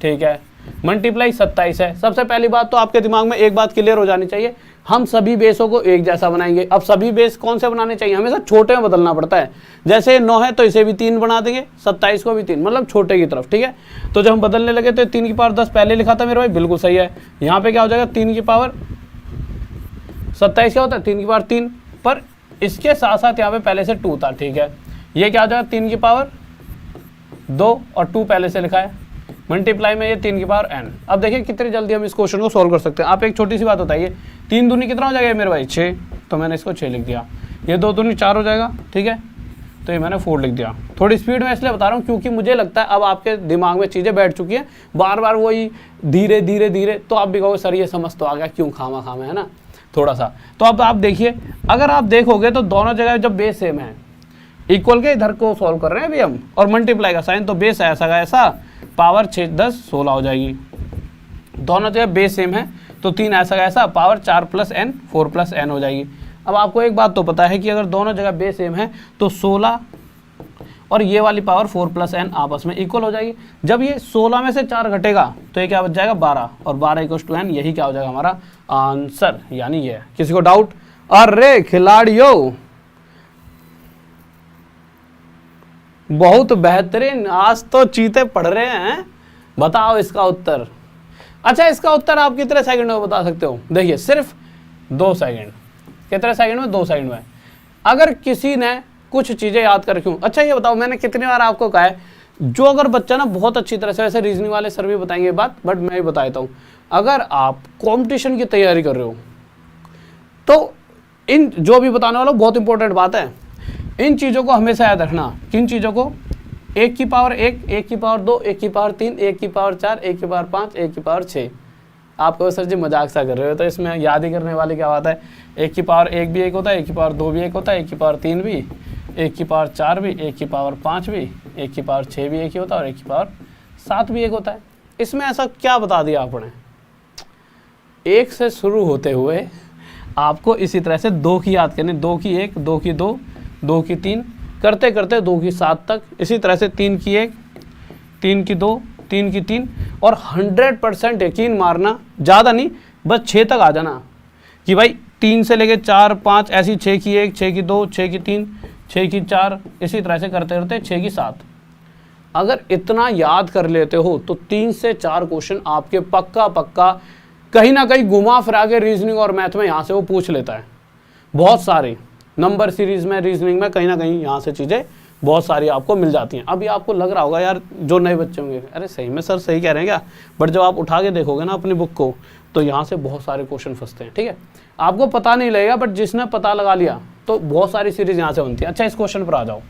ठीक है, मल्टीप्लाई 27 है। सबसे पहली बात तो आपके दिमाग में एक बात क्लियर हो जानी चाहिए, हम सभी बेसों को एक जैसा बनाएंगे। अब सभी बेस कौन से बनाने चाहिए, हमेशा छोटे में बदलना पड़ता है। जैसे 9 है तो इसे भी 3 बना देंगे, 27 को भी 3, मतलब छोटे की तरफ। ठीक है, तो जब हम बदलने लगे तो 3 की पावर 10 पहले लिखा था मेरे भाई, बिल्कुल सही है। यहाँ पे क्या हो जाएगा 3 की पावर 27 क्या होता है 3 की पावर 3, पर इसके साथ साथ यहाँ पे पहले से 2 था। ठीक है, ये क्या हो जाएगा 3 की पावर 2 और 2 पहले से लिखा है, मल्टीप्लाई में ये 3 की पावर n। अब देखिए कितनी जल्दी हम इस क्वेश्चन को सॉल्व कर सकते हैं। आप एक छोटी सी बात बताइए, 3 दूनी कितना हो जाएगा मेरे भाई 6, तो मैंने इसको 6 लिख दिया। ये 2 दूनी 4 हो जाएगा, ठीक है, तो ये मैंने 4 लिख दिया। थोड़ी स्पीड में इसलिए बता रहा हूँ क्योंकि मुझे लगता है अब आपके दिमाग में चीज़ें बैठ चुकी हैं, बार बार वही धीरे धीरे धीरे, तो आप भी कहोगे सर ये समझ तो आ गया, क्यों खामा खामा है ना थोड़ा सा। तो अब आप देखिए, अगर आप देखोगे तो दोनों जगह जब बेस सेम है, इक्वल के इधर को सॉल्व कर रहे हैं अभी हम, और मल्टीप्लाई का साइन, तो बेस ऐसा का ऐसा, पावर 6 10 16 हो जाएगी। दोनों जगह बेस सेम है तो 3 ऐसा का ऐसा, पावर 4 + n 4 + n हो जाएगी। अब आपको एक बात तो पता है कि अगर दोनों जगह बेस सेम है तो 16 और ये वाली पावर 4 + n आपस में इक्वल हो जाएगी। जब ये 16 में से 4 घटेगा तो ये क्या बच जाएगा 12, और 12 = n, यही क्या हो जाएगा हमारा आंसर, यानी ये। किसी को डाउट? अरे खिलाड़ियों बहुत बेहतरीन, आज तो चीते पढ़ रहे हैं। बताओ इसका उत्तर। अच्छा, इसका उत्तर आप कितने सेकंड में बता सकते हो? देखिए सिर्फ 2 सेकंड। कितने सेकंड में? 2 सेकंड में। अगर किसी ने कुछ चीजें याद कर रखी। अच्छा ये बताओ, मैंने कितनी बार आपको कहा है, जो अगर बच्चा ना बहुत अच्छी तरह से, वैसे रीजनिंग वाले सर भी बताएंगे बात, बट मैं भी बता देता हूँ, अगर आप कंपटीशन की तैयारी कर रहे हो तो इन जो भी बताने वाला बहुत इंपॉर्टेंट बात है, इन चीज़ों को हमेशा याद रखना। किन चीज़ों को? 1 की पावर 1, 1 की पावर 2, 1 की पावर 3, 1 की पावर 4, 1 की पावर 5, 1 की पावर 6। आप कहो सर जी मजाक सा कर रहे हो, तो इसमें याद ही करने वाली क्या बात है। 1 की पावर 1 भी 1 होता है, 1 की पावर 2 भी 1 होता है, 1 की पावर 3 भी, 1 की पावर 4 भी, 1 की पावर 5 भी, 1 की पावर 6 भी 1 ही होता है, और 1 की पावर 7 भी 1 होता है। इसमें ऐसा क्या बता दिया आपने? 1 से शुरू होते हुए आपको इसी तरह से 2 की याद करनी, 2 की 1, 2 की 2, 2 की 3, करते करते 2 की 7 तक, इसी तरह से 3 की 1, 3 की 2, 3 की 3, और 100% यकीन मारना, ज़्यादा नहीं बस 6 तक आ जाना कि भाई 3 से लेके 4 5 ऐसी, 6 की 1, 6 की 2, 6 की 3, 6 की 4, इसी तरह से करते करते 6 की 7। अगर इतना याद कर लेते हो तो 3 से 4 क्वेश्चन आपके पक्का पक्का कहीं ना कहीं घुमा फिरा के रीजनिंग और मैथ में यहाँ से वो पूछ लेता है। बहुत सारे नंबर सीरीज में, रीजनिंग में कहीं ना कहीं यहाँ से चीज़ें बहुत सारी आपको मिल जाती हैं। अभी आपको लग रहा होगा यार, जो नए बच्चे होंगे, अरे सही में सर सही कह रहे हैं क्या, बट जब आप उठा के देखोगे ना अपनी बुक को तो यहाँ से बहुत सारे क्वेश्चन फंसते हैं। ठीक है, आपको पता नहीं लगेगा, बट जिसने पता लगा लिया तो बहुत सारी सीरीज यहाँ से बनती है। अच्छा इस क्वेश्चन पर आ जाओ।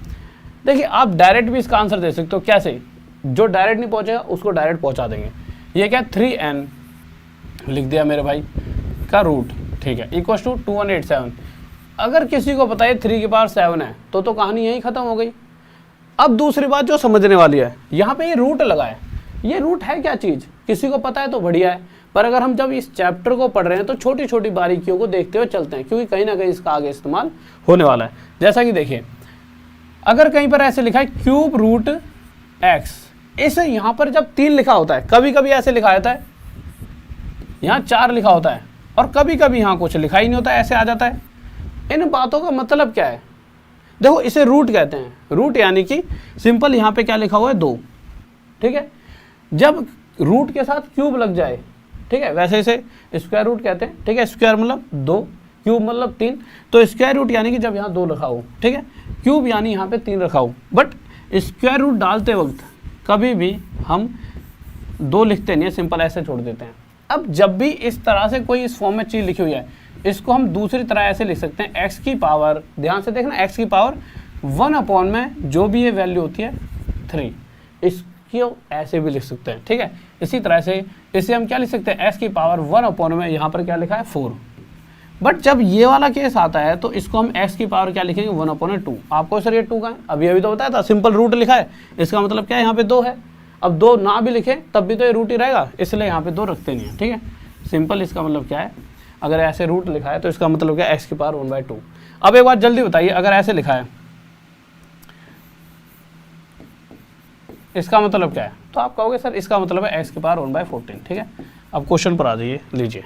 देखिए आप डायरेक्ट भी इसका आंसर दे सकते हो। कैसे? जो डायरेक्ट नहीं पहुँचेगा उसको डायरेक्ट पहुँचा देंगे। ये क्या 3n लिख दिया मेरे भाई का रूट, ठीक है, = 2187। अगर किसी को पता है 3 की पावर 7 है तो कहानी यही खत्म हो गई। अब दूसरी बात जो समझने वाली है, यहाँ पे ये रूट लगा है, ये रूट है क्या चीज़, किसी को पता है तो बढ़िया है, पर अगर हम जब इस चैप्टर को पढ़ रहे हैं तो छोटी छोटी बारीकियों को देखते हुए चलते हैं, क्योंकि कहीं ना कहीं इसका आगे इस्तेमाल होने वाला है। जैसा कि देखिए, अगर कहीं पर ऐसे लिखा है क्यूब रूट x, इसे यहाँ पर जब 3 लिखा होता है, कभी कभी ऐसे लिखा जाता है, यहाँ 4 लिखा होता है, और कभी कभी यहाँ कुछ लिखा ही नहीं होता, ऐसे आ जाता है। इन बातों का मतलब क्या है? देखो इसे रूट कहते हैं। रूट यानी कि सिंपल यहाँ पे क्या लिखा हुआ है 2, ठीक है। जब रूट के साथ क्यूब लग जाए, ठीक है, वैसे इसे स्क्वायर रूट कहते हैं, ठीक है। स्क्वायर मतलब 2, क्यूब मतलब 3, तो स्क्वायर रूट यानी कि जब यहाँ 2 रखा हो, ठीक है, क्यूब यानी यहाँ पे 3 रखा हो, बट स्क्वायर रूट डालते वक्त कभी भी हम 2 लिखते नहीं है, सिंपल ऐसे छोड़ देते हैं। अब जब भी इस तरह से कोई इस फॉर्म में चीज़ लिखी हुई है, इसको हम दूसरी तरह ऐसे लिख सकते हैं, x की पावर, ध्यान से देखना, x की पावर 1 में जो भी ये वैल्यू होती है 3, इसको ऐसे भी लिख सकते हैं, ठीक है। इसी तरह से इसे हम क्या लिख सकते हैं, x की पावर 1 में, यहाँ पर क्या लिखा है 4। बट जब ये वाला केस आता है तो इसको हम x की पावर क्या लिखेंगे 1/2। आपको सर ये 2 का है, अभी तो बताया था, सिंपल रूट लिखा है, इसका मतलब क्या है यहाँ पे 2 है। अब 2 ना भी लिखे तब भी तो ये रूट ही रहेगा, इसलिए यहाँ पे 2 रखते नहीं है, ठीक है। सिंपल इसका मतलब क्या है, अगर ऐसे रूट लिखा है तो इसका मतलब क्या है x की पावर 1/2। अब एक बात जल्दी बताइए, अगर ऐसे लिखा है इसका मतलब क्या है, तो आप कहोगे सर इसका मतलब है x की पावर 1/14, ठीक है। अब क्वेश्चन पर आ जाइए, लीजिए।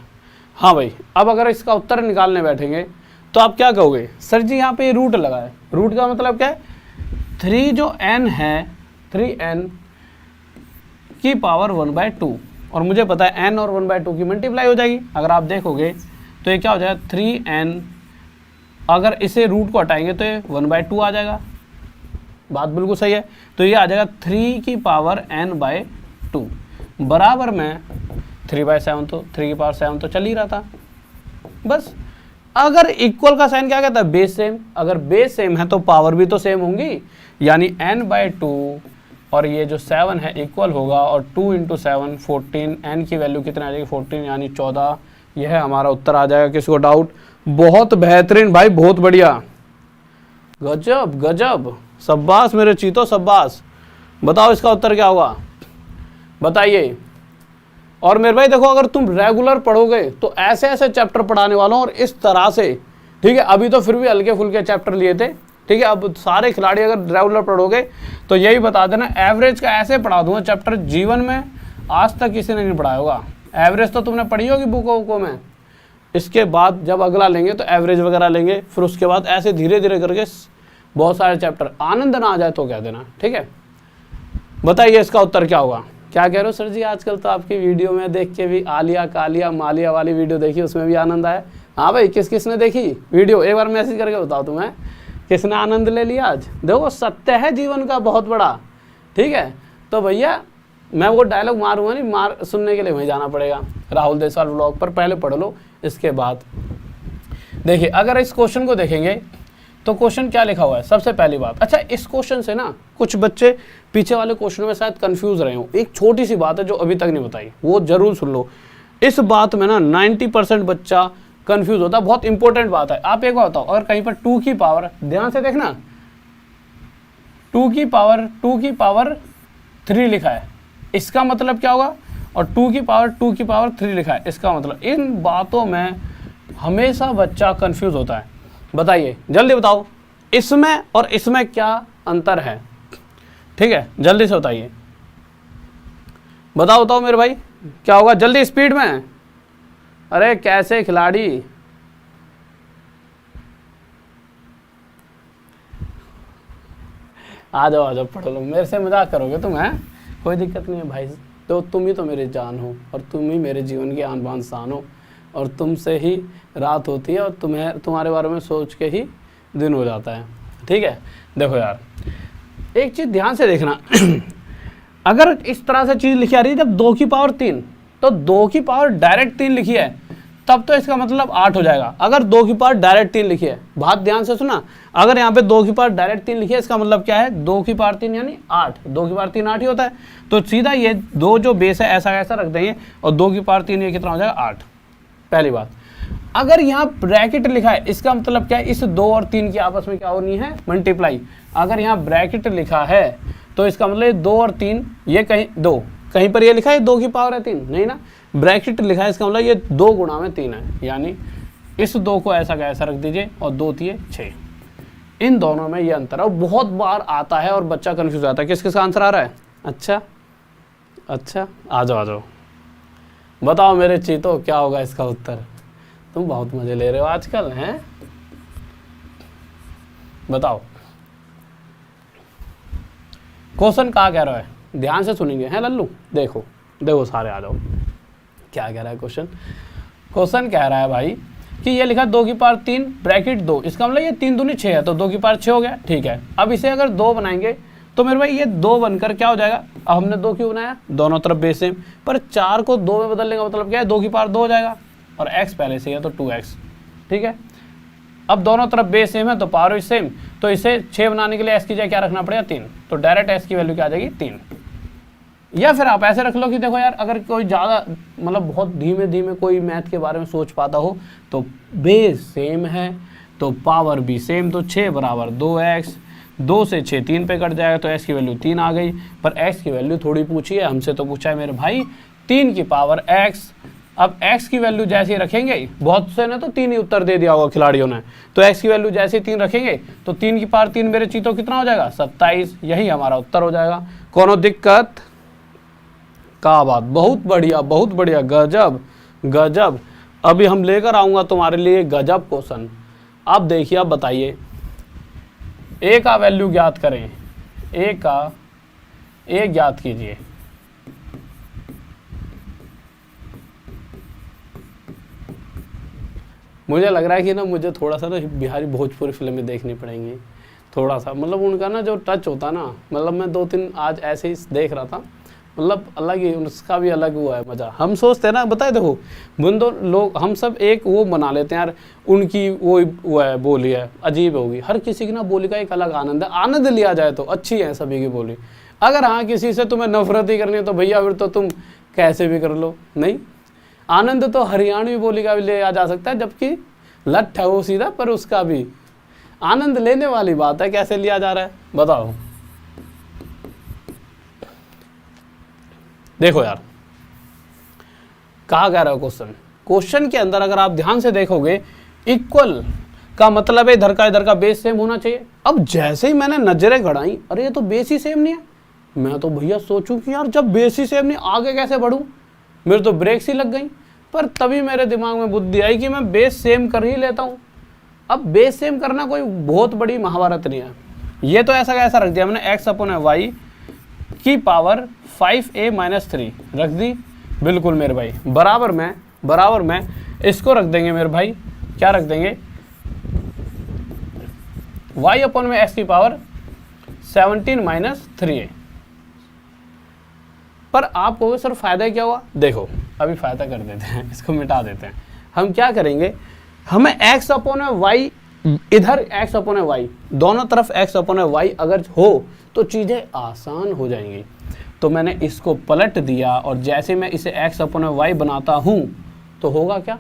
हाँ भाई, अब अगर इसका उत्तर निकालने बैठेंगे तो आप क्या कहोगे, सर जी यहाँ पे रूट लगा है, रूट का मतलब क्या है, 3 जो n है, 3n की पावर 1/2, और मुझे पता है n और 1/2 की मल्टीप्लाई हो जाएगी। अगर आप देखोगे तो ये क्या हो जाएगा 3n, अगर इसे रूट को हटाएंगे तो ये 1/2 आ जाएगा, बात बिल्कुल सही है। तो ये आ जाएगा 3 की पावर n/2 बराबर में 3/7, तो 3 की पावर 7 तो चल ही रहा था बस। अगर इक्वल का साइन क्या कहता है, बेस सेम, अगर बेस सेम है तो पावर भी तो सेम होंगी, यानी n/2 और ये जो 7 है इक्वल होगा, और 2 × 7 14, n की वैल्यू कितना आ जाएगी 14 यानी 14, यह हमारा उत्तर आ जाएगा। किसी को डाउट? बहुत बेहतरीन भाई, बहुत बढ़िया, गजब गजब, शाबाश मेरे चीतो शाबाश। बताओ इसका उत्तर क्या होगा, बताइए। और मेरे भाई देखो, अगर तुम रेगुलर पढ़ोगे तो ऐसे ऐसे चैप्टर पढ़ाने वाला हूँ, और इस तरह से, ठीक है। अभी तो फिर भी हल्के फुल्के चैप्टर लिए थे, ठीक है। अब सारे खिलाड़ी अगर रेगुलर पढ़ोगे तो यही बता देना, एवरेज का ऐसे पढ़ा दूंगा चैप्टर, जीवन में आज तक किसी ने नहीं पढ़ाया होगा। एवरेज तो तुमने पढ़ी होगी बुकों में, इसके बाद जब अगला लेंगे तो एवरेज वगैरह लेंगे, फिर उसके बाद ऐसे धीरे धीरे करके बहुत सारे चैप्टर, आनंद ना आ जाए तो कह देना, ठीक है। बताइए इसका उत्तर क्या होगा। क्या कह रहे हो सर जी, आजकल तो आपकी वीडियो में देख के भी आलिया कालिया मालिया वाली वीडियो देखी, उसमें भी आनंद आया। हाँ भाई, किस किस ने देखी वीडियो, एक बार मैसेज करके बताओ तुम्हें किसने आनंद ले लिया आज। देखो सत्य है जीवन का बहुत बड़ा, ठीक है। तो भैया मैं वो डायलॉग मारूंगा नहीं, सुनने के लिए वहीं जाना पड़ेगा, राहुल देसवाल व्लॉग पर, पहले पढ़ लो इसके बाद। देखिए अगर इस क्वेश्चन को देखेंगे तो क्वेश्चन क्या लिखा हुआ है, सबसे पहली बात। अच्छा, इस क्वेश्चन से ना कुछ बच्चे पीछे वाले क्वेश्चन में शायद कंफ्यूज रहे हो। एक छोटी सी बात है जो अभी तक नहीं बताई, वो जरूर सुन लो। इस बात में ना 90% बच्चा कंफ्यूज होता है, बहुत इंपॉर्टेंट बात है। आप एक बार बताओ, अगर कहीं पर 2 की पावर, ध्यान से देखना, 2 की पावर 3 लिखा है, इसका मतलब क्या होगा, और 2 की पावर 3 लिखा है, इसका मतलब, इन बातों में हमेशा बच्चा कंफ्यूज होता है। बताइए जल्दी बताओ, इसमें और इसमें क्या अंतर है, ठीक है, जल्दी से बताइए, बताओ मेरे भाई क्या होगा, जल्दी स्पीड में। अरे कैसे खिलाड़ी, आ जाओ पढ़ लो, मेरे से मजाक करोगे तुम, हैं, कोई दिक्कत नहीं है भाई, तो तुम ही तो मेरी जान हो, और तुम ही मेरे जीवन की आन बान शान हो, और तुमसे ही रात होती है, और तुम्हारे बारे में सोच के ही दिन हो जाता है, ठीक है। देखो यार, एक चीज़ ध्यान से देखना अगर इस तरह से चीज़ लिखी आ रही है, जब 2 की पावर 3, तो 2 की पावर डायरेक्ट 3 लिखी है, तब तो इसका मतलब 8 हो जाएगा। अगर 2 की पावर डायरेक्ट 3 लिखी है, बात ध्यान से सुना, अगर यहाँ पे 2 की पावर डायरेक्ट 3 लिखी है, इसका मतलब क्या है, 2 की पावर 3 यानी 8, 2 की पावर 3 8 ही होता है। तो सीधा ये 2 जो बेस है ऐसा ऐसा रख देंगे, और 2 की पावर 3 ये कितना हो जाएगा 8, पहली बात। अगर यहाँ ब्रैकेट लिखा है, इसका मतलब क्या है, इस 2 और 3 की आपस में क्या होनी है, मल्टीप्लाई। अगर यहाँ ब्रैकेट लिखा है तो इसका मतलब 2 और 3, ये कहीं पर ये लिखा है 2 की पावर है 3, नहीं ना, ब्रैकेट लिखा है, इसका मतलब ये 2 गुणा में 3 है, यानी इस 2 को ऐसा का ऐसा रख दीजिए, और 2 3 6, इन दोनों में ये अंतर है। बहुत बार आता है और बच्चा कंफ्यूज आता है, किस किस का आंसर आ रहा है। अच्छा आ जाओ बताओ मेरे चीतो, क्या होगा इसका उत्तर। तुम बहुत मजे ले रहे हो आजकल, हैं, बताओ क्वेश्चन कहाँ कह रहा है, ध्यान से सुनेंगे, हैं लल्लू, देखो सारे आ जाओ, क्या कह रहा है क्वेश्चन कह रहा है भाई कि ये लिखा 2 की पावर 3 ब्रैकेट 2, इसका मतलब ये 3 दूनी 6 है, तो 2 की पावर 6 हो गया। ठीक है, अब इसे अगर 2 बनाएंगे तो मेरे भाई ये 2 बनकर क्या हो जाएगा, अब हमने 2 क्यों बनाया, दोनों तरफ बेस सेम, पर 4 को 2 में बदलने का मतलब क्या है, 2 की पावर 2 हो जाएगा, और x पहले से है तो 2x। ठीक है, अब दोनों तरफ बेस सेम है तो पावर भी सेम, तो इसे 6 बनाने के लिए x की जगह क्या रखना पड़ेगा, 3, तो डायरेक्ट x की वैल्यू क्या आ जाएगी, 3। या फिर आप ऐसे रख लो कि देखो यार, अगर कोई ज़्यादा मतलब बहुत धीमे धीमे कोई मैथ के बारे में सोच पाता हो, तो बेस सेम है तो पावर भी सेम, तो 6 बराबर 2x, 2 से 6 3 पे कट जाएगा तो x की वैल्यू 3 आ गई। पर x की वैल्यू थोड़ी पूछी है हमसे, तो पूछा है मेरे भाई 3 की पावर x। अब x की वैल्यू जैसे ही रखेंगे, बहुत से ने तो 3 ही उत्तर दे दिया होगा खिलाड़ियों ने, तो x की वैल्यू जैसे ही 3 रखेंगे तो 3 की पावर 3 मेरे चीतों कितना हो जाएगा, 27। यही हमारा उत्तर हो जाएगा। कोनो दिक्कत का बात, बहुत बढ़िया, गजब गजब। अभी हम लेकर आऊंगा तुम्हारे लिए गजब क्वेश्चन। अब देखिए, अब बताइए, a का वैल्यू ज्ञात करें, a ज्ञात कीजिए। मुझे लग रहा है कि ना मुझे थोड़ा सा ना बिहारी भोजपुरी फिल्में देखनी पड़ेंगी, थोड़ा सा, मतलब उनका ना जो टच होता ना, मतलब मैं 2-3 आज ऐसे ही देख रहा था, मतलब अलग ही, उसका भी अलग हुआ है मज़ा। हम सोचते हैं ना, बताए देखो बुंदो लोग, हम सब एक वो बना लेते हैं यार, उनकी वो है बोली है, अजीब होगी, हर किसी की ना बोली का एक अलग आनंद है, आनंद लिया जाए तो अच्छी है सभी की बोली। अगर हाँ किसी से तुम्हें नफरत ही करनी है तो भैया फिर तो तुम कैसे भी कर लो, नहीं, आनंद तो हरियाणवी बोली का भी लिया जा सकता है, जबकि लठ है वो सीधा, पर उसका भी आनंद लेने वाली बात है, कैसे लिया जा रहा है बताओ। देखो यार, कहा जा रहा है क्वेश्चन के अंदर, अगर आप ध्यान से देखोगे, इक्वल का मतलब है इधर का बेस सेम होना चाहिए। अब जैसे ही मैंने नजरें गड़ाई, अरे ये तो बेस ही सेम नहीं है, मैं तो भैया सोचूं कि यार जब बेस ही सेम नहीं, आगे कैसे बढ़ूं, मेरे तो ब्रेक्स ही लग गई। पर तभी मेरे दिमाग में बुद्धि आई कि मैं बेस सेम कर ही लेता हूं। अब बेस सेम करना कोई बहुत बड़ी महाभारत नहीं है, ये तो ऐसा कैसा रख दिया मैंने, x अपॉन वाई की पावर 5a-3 रख दी, बिल्कुल मेरे भाई, बराबर में इसको रख देंगे मेरे भाई, क्या रख देंगे, y अपॉन में x की पावर 17-3a। पर आप कहोगे सर फायदा क्या हुआ, देखो अभी फायदा कर देते हैं, इसको मिटा देते हैं। हम क्या करेंगे, हमें x अपॉन वाई, इधर x अपॉन वाई, दोनों तरफ x अपॉन वाई अगर हो तो चीज़ें आसान हो जाएंगी। तो मैंने इसको पलट दिया, और जैसे मैं इसे x अपॉन वाई बनाता हूँ तो होगा क्या,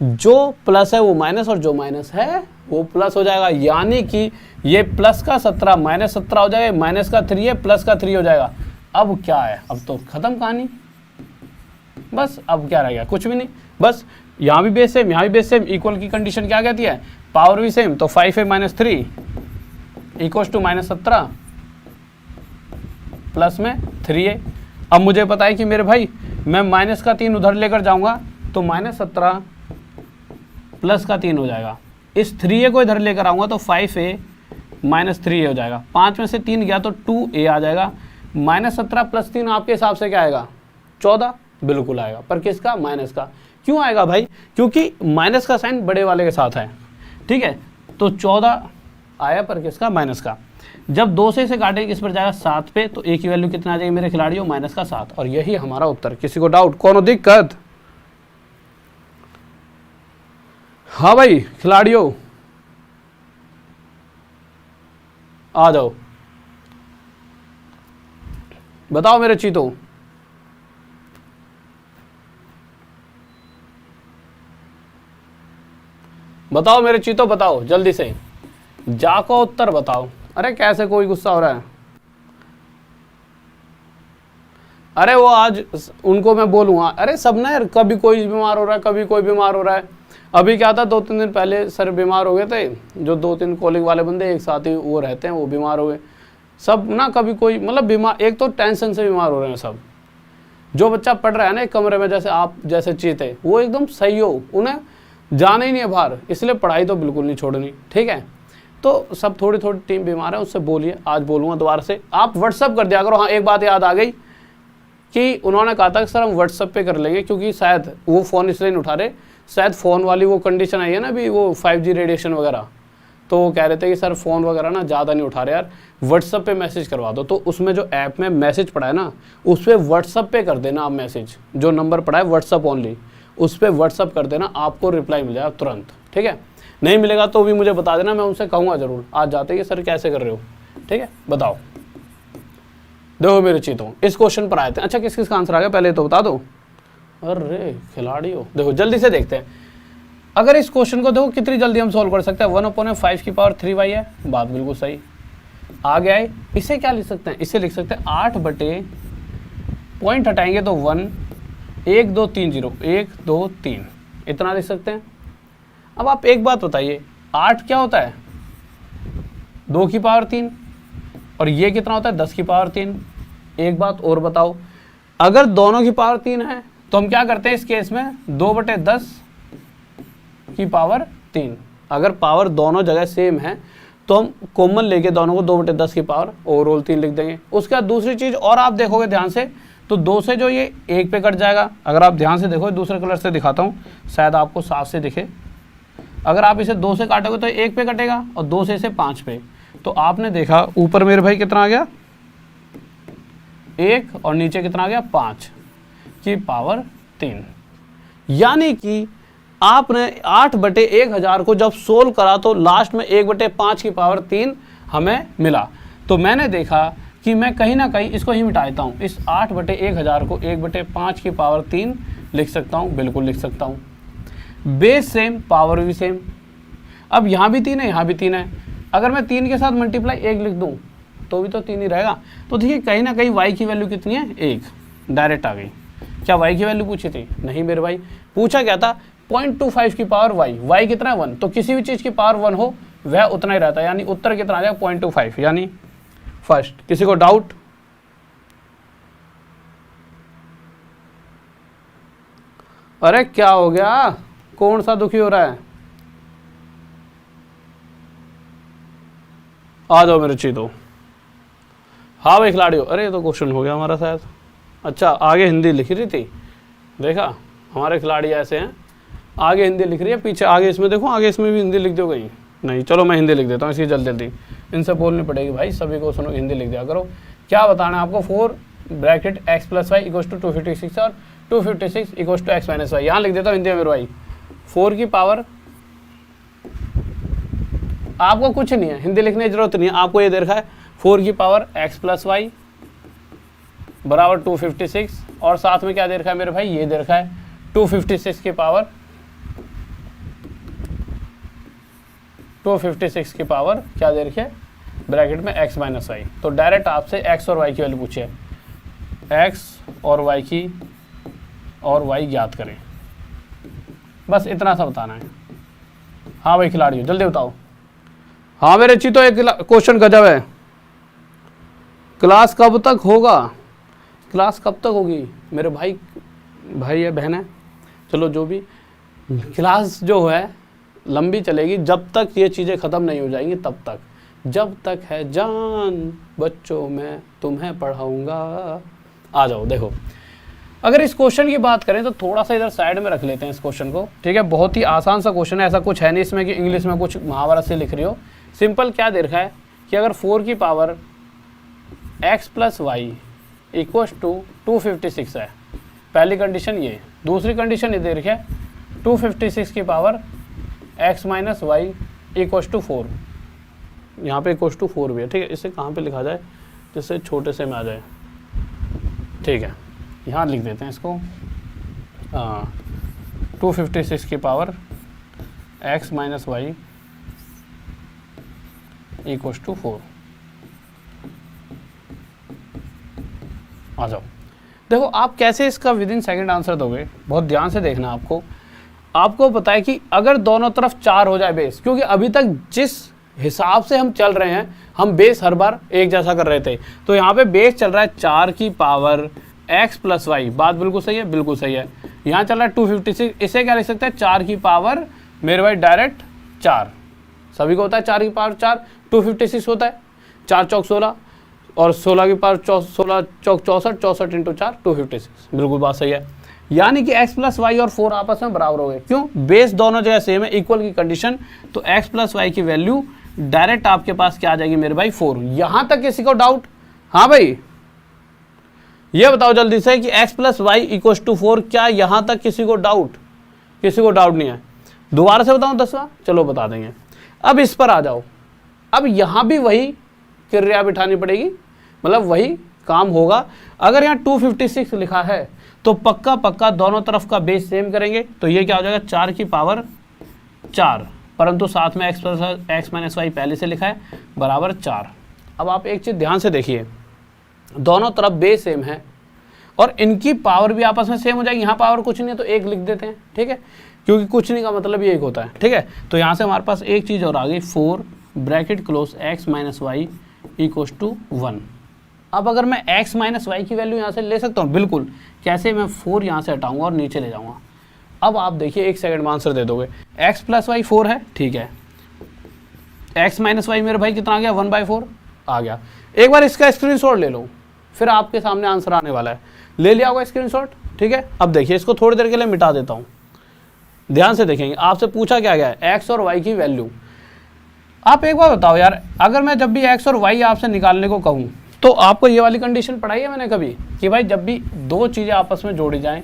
जो प्लस है वो माइनस, और जो माइनस है वो प्लस हो जाएगा। यानी कि ये प्लस का 17 माइनस 17 हो जाएगा, माइनस का 3 है प्लस का 3 हो जाएगा। अब क्या है, अब तो खत्म कहानी, बस अब क्या रह गया, कुछ भी नहीं, बस यहाँ भी बेस सेम, यहाँ भी बेस सेम, इक्वल की कंडीशन क्या कहती है, पावर भी सेम, तो 5a-3 इक्वल्स टू -17 प्लस में 3a। अब मुझे पता है कि मेरे भाई मैं माइनस का 3 उधर लेकर जाऊंगा तो -17 प्लस का 3 हो जाएगा, इस 3a को इधर लेकर आऊंगा तो 5a-3a हो जाएगा, 5 में से 3 गया तो 2a आ जाएगा, -17 प्लस 3 आपके हिसाब से क्या आएगा, 14 बिल्कुल आएगा, पर किसका, माइनस का। क्यों आएगा भाई, क्योंकि माइनस का साइन बड़े वाले के साथ है, ठीक है, तो 14 आया, पर किसका, माइनस का। जब 2 से इसे काटेंगे किस पर जाएगा, 7 पे, तो a की वैल्यू कितना आ जाएगी मेरे खिलाड़ियों, -7, और यही हमारा उत्तर। किसी को डाउट, कोनो दिक्कत, हाँ भाई खिलाड़ियों आ जाओ, बताओ मेरे चीतों, बताओ मेरे चीतों, बताओ जल्दी से, जाको उत्तर बताओ। अरे कैसे कोई गुस्सा हो रहा है, अरे वो आज उनको मैं बोलूँगा, अरे सब ना यार, कभी कोई बीमार हो रहा है, कभी कोई बीमार हो रहा है। अभी क्या था, 2-3 दिन पहले सर बीमार हो गए थे, जो 2-3 कॉलेज वाले बंदे एक साथ ही वो रहते हैं, वो बीमार हो गए सब ना, कभी कोई मतलब बीमार, एक तो टेंशन से बीमार हो रहे हैं सब। जो बच्चा पढ़ रहा है ना एक कमरे में, जैसे आप जैसे चीते, वो एकदम सही हो, उन्हें जाना ही नहीं है बाहर, इसलिए पढ़ाई तो बिल्कुल नहीं छोड़नी, ठीक है। तो सब थोड़ी थोड़ी टीम बीमार है, उससे बोलिए, आज बोलूँगा दोबारा से, आप व्हाट्सअप कर दिया करो। हाँ एक बात याद आ गई कि उन्होंने कहा था कि सर हम व्हाट्सएप पे कर लेंगे, क्योंकि शायद वो फ़ोन इसलिए नहीं उठा रहे, शायद फ़ोन वाली वो कंडीशन आई है ना अभी, वो 5G रेडिएशन वगैरह, तो वो कह रहे थे कि सर फ़ोन वगैरह ना ज़्यादा नहीं उठा रहे यार, व्हाट्सएप पे मैसेज करवा दो। तो उसमें जो ऐप में मैसेज पड़ा है ना, उस पर व्हाट्सएप पे कर देना आप मैसेज, जो नंबर पड़ा है व्हाट्सएप ओनली, उस पर व्हाट्सएप कर देना, आपको रिप्लाई मिल जाएगा तुरंत, ठीक है। नहीं मिलेगा तो भी मुझे बता देना, मैं उनसे कहूँगा ज़रूर आज जाते कि सर कैसे कर रहे हो, ठीक है, बताओ। देखो मेरे चीतों, इस क्वेश्चन पर आए थे। अच्छा किस किस का आंसर आ गया पहले तो बता दो। अरे खिलाड़ी हो, देखो जल्दी से देखते हैं। अगर इस क्वेश्चन को देखो कितनी जल्दी हम सॉल्व कर सकते हैं, 1/5 की पावर 3y है, बात बिल्कुल सही। आगे आए, इसे क्या लिख सकते हैं, इसे लिख सकते हैं 8 बटे, पॉइंट हटाएंगे तो 1, 1 2 3 0, 1 2 3, इतना लिख सकते हैं। अब आप एक बात बताइए, 8 क्या होता है, 2 की पावर 3, और ये कितना होता है, 10 की पावर 3। एक बात और बताओ, अगर दोनों की पावर 3 है तो हम क्या करते हैं इस केस में, 2/10 की पावर 3। अगर पावर दोनों जगह सेम है तो हम कॉमन लेके दोनों को 2/10 की पावर ओवरऑल 3 लिख देंगे। उसके बाद दूसरी चीज़ और आप देखोगे ध्यान से, तो 2 से जो ये 1 पे कट जाएगा। अगर आप ध्यान से देखो, दूसरे कलर से दिखाता हूँ शायद आपको साफ से दिखे। अगर आप इसे 2 से काटोगे तो 1 पे कटेगा, और 2 से इसे 5 पे। तो आपने देखा ऊपर मेरे भाई कितना आ गया, 1, और नीचे कितना आ गया, 5 की पावर 3। यानी कि आपने 8/1000 को जब सोल्व करा तो लास्ट में 1/5 की पावर 3 हमें मिला। तो मैंने देखा कि मैं कहीं ना कहीं इसको ही मिटा देता हूँ, इस 8/1000 को 1/5 की पावर 3 लिख सकता हूँ, बिल्कुल लिख सकता हूँ। बेस सेम, पावर भी सेम। अब यहाँ भी 3 है, यहाँ भी 3 है। अगर मैं 3 के साथ मल्टीप्लाई 1 लिख दूँ तो भी तो 3 ही रहेगा। तो देखिए कहीं ना कहीं y की वैल्यू कितनी है, 1 डायरेक्ट आ गई। क्या y की वैल्यू पूछी थी, नहीं मेरे भाई, पूछा क्या था 0.25 की पावर y कितना है 1, तो किसी भी चीज़ की पावर 1 हो वह उतना ही रहता है, यानी उत्तर कितना आ जाएगा 0.25, यानी फर्स्ट। किसी को डाउट, अरे क्या हो गया, कौन सा दुखी हो रहा है, आ जाओ मेरे चीतो। हाँ भाई खिलाड़ियों, अरे ये तो क्वेश्चन हो गया हमारा शायद। अच्छा आगे हिंदी लिख रही थी, देखा हमारे खिलाड़ी ऐसे हैं, आगे हिंदी लिख रही है, पीछे आगे इसमें देखो, आगे इसमें भी हिंदी लिख दो कहीं, नहीं चलो मैं हिंदी लिख देता हूँ, इसकी जल्दी जल्दी इनसे बोलनी पड़ेगी भाई, सभी को सुनो हिंदी लिख दिया करो। क्या बताना है आपको, 4 ब्रैकेट x + y = 256 और 256 = x - y। यहाँ लिख देता हूँ हिंदी में मेरे भाई, 4 की पावर, आपको कुछ नहीं है हिंदी लिखने की जरूरत नहीं है, आपको ये दे रखा है 4 की पावर x + y बराबर 256, और साथ में क्या दे रखा है मेरे भाई, ये दे रखा है 256 की पावर, 256 की पावर क्या दे रखी है ब्रैकेट में x - y। तो डायरेक्ट आपसे x और y की वैल्यू पूछी है, x और y की और y ज्ञात करें, बस इतना सा बताना है। हाँ भाई खिलाड़ियों जल्दी बताओ। हाँ मेरे चीतो एक क्वेश्चन गजब है, क्लास कब तक होगा, क्लास कब तक होगी मेरे भाई, भाई है बहन है, चलो जो भी, क्लास जो है लंबी चलेगी जब तक ये चीज़ें ख़त्म नहीं हो जाएंगी, तब तक, जब तक है जान बच्चों मैं तुम्हें पढ़ाऊँगा। आ जाओ देखो, अगर इस क्वेश्चन की बात करें तो थोड़ा सा इधर साइड में रख लेते हैं इस क्वेश्चन को, ठीक है। बहुत ही आसान सा क्वेश्चन है, ऐसा कुछ है नहीं इसमें कि इंग्लिश में कुछ महाभारत से लिख रही हो। सिंपल क्या दे रखा है कि अगर 4 की पावर x + y = 256 है, पहली कंडीशन ये, दूसरी कंडीशन ये दे रखी है 256 की पावर x - y = 4, यहाँ पे =4 भी है, ठीक है। इसे कहाँ पे लिखा जाए जिससे छोटे से में आ जाए, ठीक है, यहाँ लिख देते हैं इसको, 256 की पावर x - y = 4। आ जाओ देखो आप कैसे इसका विदिन सेकंड आंसर दोगे, बहुत ध्यान से देखना आपको। आपको पता है कि अगर दोनों तरफ 4 हो जाए बेस, क्योंकि अभी तक जिस हिसाब से हम चल रहे हैं, हम बेस हर बार एक जैसा कर रहे थे, तो यहाँ पे बेस चल रहा है 4 की पावर x + y, बात बिल्कुल सही है, बिल्कुल सही है। यहाँ चल रहा है 256, इसे क्या लिख सकते हैं 4 की पावर मेरे भाई डायरेक्ट 4, सभी को होता है 4 की पावर 4, 256 होता है, 4 × 4 = 16, और 16 की पावर 16 चौक 64, 64 इंटू 4 256। बिल्कुल बात सही है। यानी कि x प्लस वाई और 4 आपस में बराबर हो गए। क्यों? बेस दोनों जगह सेम है, इक्वल की कंडीशन, तो x प्लस वाई की वैल्यू डायरेक्ट आपके पास क्या आ जाएगी मेरे भाई 4। यहां तक किसी को डाउट? हाँ भाई ये बताओ जल्दी से कि x plus Y equal to 4, क्या यहां तक किसी को डाउट? किसी को डाउट नहीं है? दोबारा से बताऊं 10वां? चलो बता देंगे। अब इस पर आ जाओ। अब यहां भी वही क्रिया बिठानी पड़ेगी, मतलब वही काम होगा। अगर यहाँ 256 लिखा है तो पक्का पक्का दोनों तरफ का बेस सेम करेंगे, तो ये क्या हो जाएगा 4 की पावर 4, परंतु साथ में x माइनस वाई पहले से लिखा है बराबर 4। अब आप एक चीज ध्यान से देखिए, दोनों तरफ बेस सेम है और इनकी पावर भी आपस में सेम हो जाएगी। यहाँ पावर कुछ नहीं है तो 1 लिख देते हैं, ठीक है, क्योंकि कुछ नहीं का मतलब ये 1 होता है, ठीक है। तो यहाँ से हमारे पास एक चीज और आ गई, 4 bracket close x minus Y equal to 1। अब अगर मैं x माइनस वाई की वैल्यू यहाँ से ले सकता हूँ, बिल्कुल। कैसे? मैं 4 यहाँ से हटाऊंगा और नीचे ले जाऊंगा। अब आप देखिए 1 सेकंड में आंसर दे दोगे। x प्लस वाई 4 है, ठीक है, x माइनस वाई मेरे भाई कितना आ गया 1/4 आ गया। एक बार इसका स्क्रीनशॉट ले लो, फिर आपके सामने आंसर आने वाला है। ले लिया होगा स्क्रीनशॉट, ठीक है। अब देखिए इसको थोड़ी देर के लिए मिटा देता हूँ, ध्यान से देखेंगे। आपसे पूछा क्या गया है, x और y की वैल्यू। आप एक बार बताओ यार, अगर मैं जब भी x और y आपसे निकालने को कहूँ तो आपको ये वाली कंडीशन पढ़ाई है मैंने कभी कि भाई जब भी दो चीज़ें आपस में जोड़ी जाएं,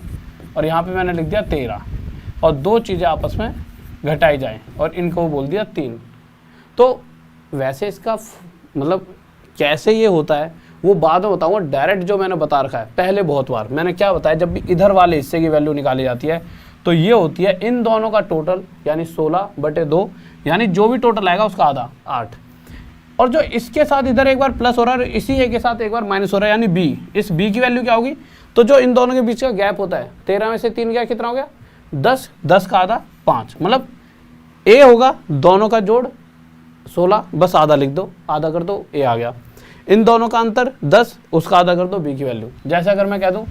और यहाँ पे मैंने लिख दिया 13, और दो चीज़ें आपस में घटाई जाएं और इनको बोल दिया 3, तो वैसे इसका मतलब कैसे ये होता है वो बाद में बताऊँगा। डायरेक्ट जो मैंने बता रखा है पहले बहुत बार मैंने क्या बताया, जब भी इधर वाले हिस्से की वैल्यू निकाली जाती है तो ये होती है इन दोनों का टोटल, यानी 16/2, यानी जो भी टोटल आएगा उसका आधा 8, और जो इसके साथ इधर एक बार प्लस हो रहा है, इसी ए के साथ एक बार माइनस हो रहा है, यानी बी। इस बी की वैल्यू क्या होगी? तो जो इन दोनों के बीच का गैप होता है, 13 में से 3 गया कितना हो गया 10, 10 का आधा 5, मतलब ए होगा दोनों का जोड़ 16, बस आधा लिख दो, आधा कर दो, ए आ गया। इन दोनों का अंतर 10, उसका आधा कर दो, बी की वैल्यू। जैसे अगर मैं कह दूं